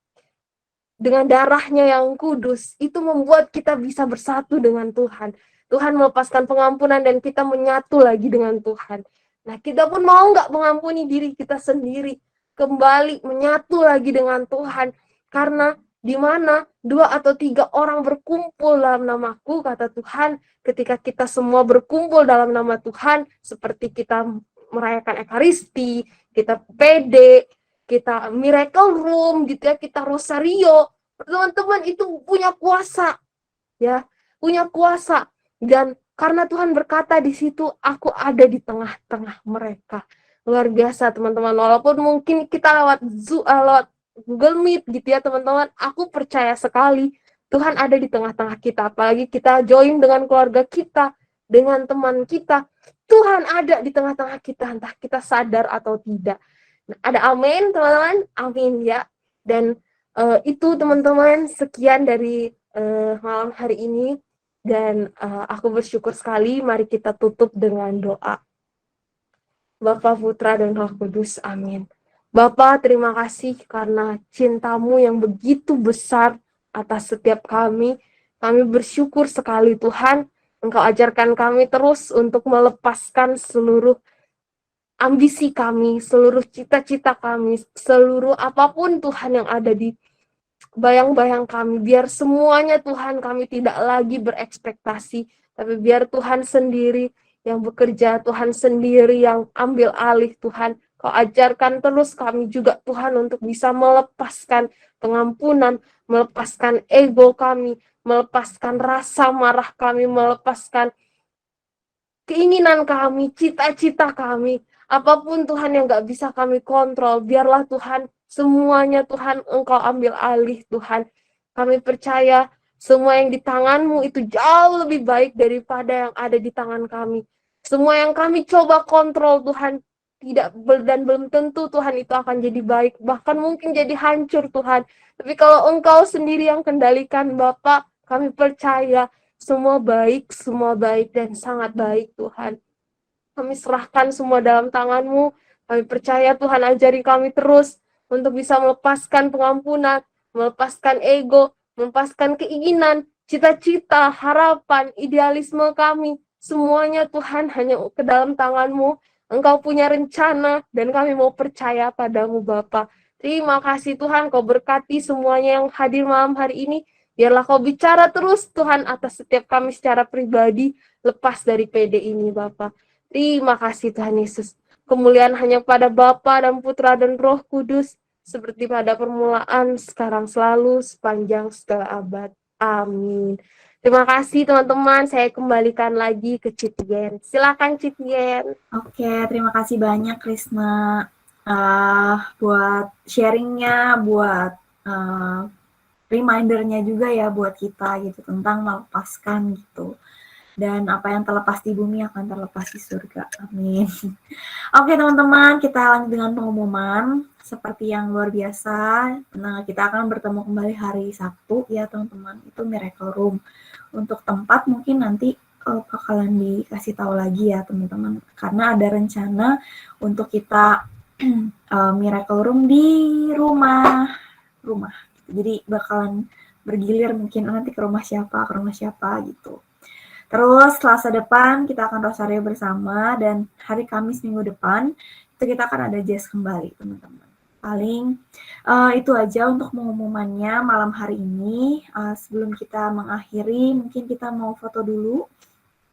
dengan darahnya yang kudus. Itu membuat kita bisa bersatu dengan Tuhan. Tuhan melepaskan pengampunan dan kita menyatu lagi dengan Tuhan. Nah, kita pun mau nggak mengampuni diri kita sendiri, kembali menyatu lagi dengan Tuhan, karena di mana 2 atau 3 orang berkumpul dalam namaku, kata Tuhan, ketika kita semua berkumpul dalam nama Tuhan, seperti kita merayakan Ekaristi, kita PD, kita Miracle Room gitu ya, kita Rosario, teman-teman itu punya kuasa ya, punya kuasa. Dan karena Tuhan berkata di situ, aku ada di tengah-tengah mereka. Luar biasa teman-teman, walaupun mungkin kita lewat Google Meet gitu ya teman-teman, aku percaya sekali Tuhan ada di tengah-tengah kita. Apalagi kita join dengan keluarga kita, dengan teman kita, Tuhan ada di tengah-tengah kita, entah kita sadar atau tidak. Nah, ada amin teman-teman, amin ya. Dan itu teman-teman, sekian dari malam hari ini. Dan aku bersyukur sekali, mari kita tutup dengan doa. Bapa, Putra, dan Roh Kudus, amin. Bapa, terima kasih karena cintamu yang begitu besar atas setiap kami. Kami bersyukur sekali Tuhan, Engkau ajarkan kami terus untuk melepaskan seluruh ambisi kami, seluruh cita-cita kami, seluruh apapun Tuhan yang ada di bayang-bayang kami, biar semuanya Tuhan kami tidak lagi berekspektasi, tapi biar Tuhan sendiri yang bekerja, Tuhan sendiri yang ambil alih Tuhan. Kau ajarkan terus kami juga Tuhan untuk bisa melepaskan pengampunan, melepaskan ego kami, melepaskan rasa marah kami, melepaskan keinginan kami, cita-cita kami, apapun Tuhan yang gak bisa kami kontrol, biarlah Tuhan semuanya Tuhan Engkau ambil alih Tuhan. Kami percaya semua yang di tangan-Mu itu jauh lebih baik daripada yang ada di tangan kami. Semua yang kami coba kontrol Tuhan, tidak, dan belum tentu Tuhan itu akan jadi baik, bahkan mungkin jadi hancur Tuhan. Tapi kalau Engkau sendiri yang kendalikan Bapa, kami percaya semua baik dan sangat baik Tuhan. Kami serahkan semua dalam tangan-Mu. Kami percaya Tuhan ajari kami terus untuk bisa melepaskan pengampunan, melepaskan ego, melepaskan keinginan, cita-cita, harapan, idealisme kami. Semuanya Tuhan hanya ke dalam tangan-Mu. Engkau punya rencana dan kami mau percaya padamu Bapa. Terima kasih Tuhan, Kau berkati semuanya yang hadir malam hari ini. Biarlah Kau bicara terus Tuhan atas setiap kami secara pribadi, lepas dari PD ini Bapa. Terima kasih Tuhan Yesus. kemuliaan hanya pada Bapa dan Putra dan Roh Kudus, seperti pada permulaan, sekarang selalu, sepanjang segala abad. Amin. Terima kasih teman-teman, saya kembalikan lagi ke Citgen. Silakan Citgen. Oke, terima kasih banyak Krisna buat sharingnya, buat remindernya juga ya buat kita gitu tentang melepaskan gitu. Dan apa yang terlepas di bumi akan terlepas di surga. Amin. Oke teman-teman, kita lanjut dengan pengumuman. Seperti yang luar biasa, nah kita akan bertemu kembali hari Sabtu ya teman-teman. Itu Miracle Room. Untuk tempat mungkin nanti bakalan dikasih tahu lagi ya teman-teman. Karena ada rencana untuk kita Miracle Room di rumah. Jadi bakalan bergilir mungkin nanti ke rumah siapa gitu. Terus Selasa depan kita akan rosario bersama dan hari Kamis minggu depan itu kita akan ada jazz kembali teman-teman. Paling itu aja untuk pengumumannya malam hari ini. Sebelum kita mengakhiri mungkin kita mau foto dulu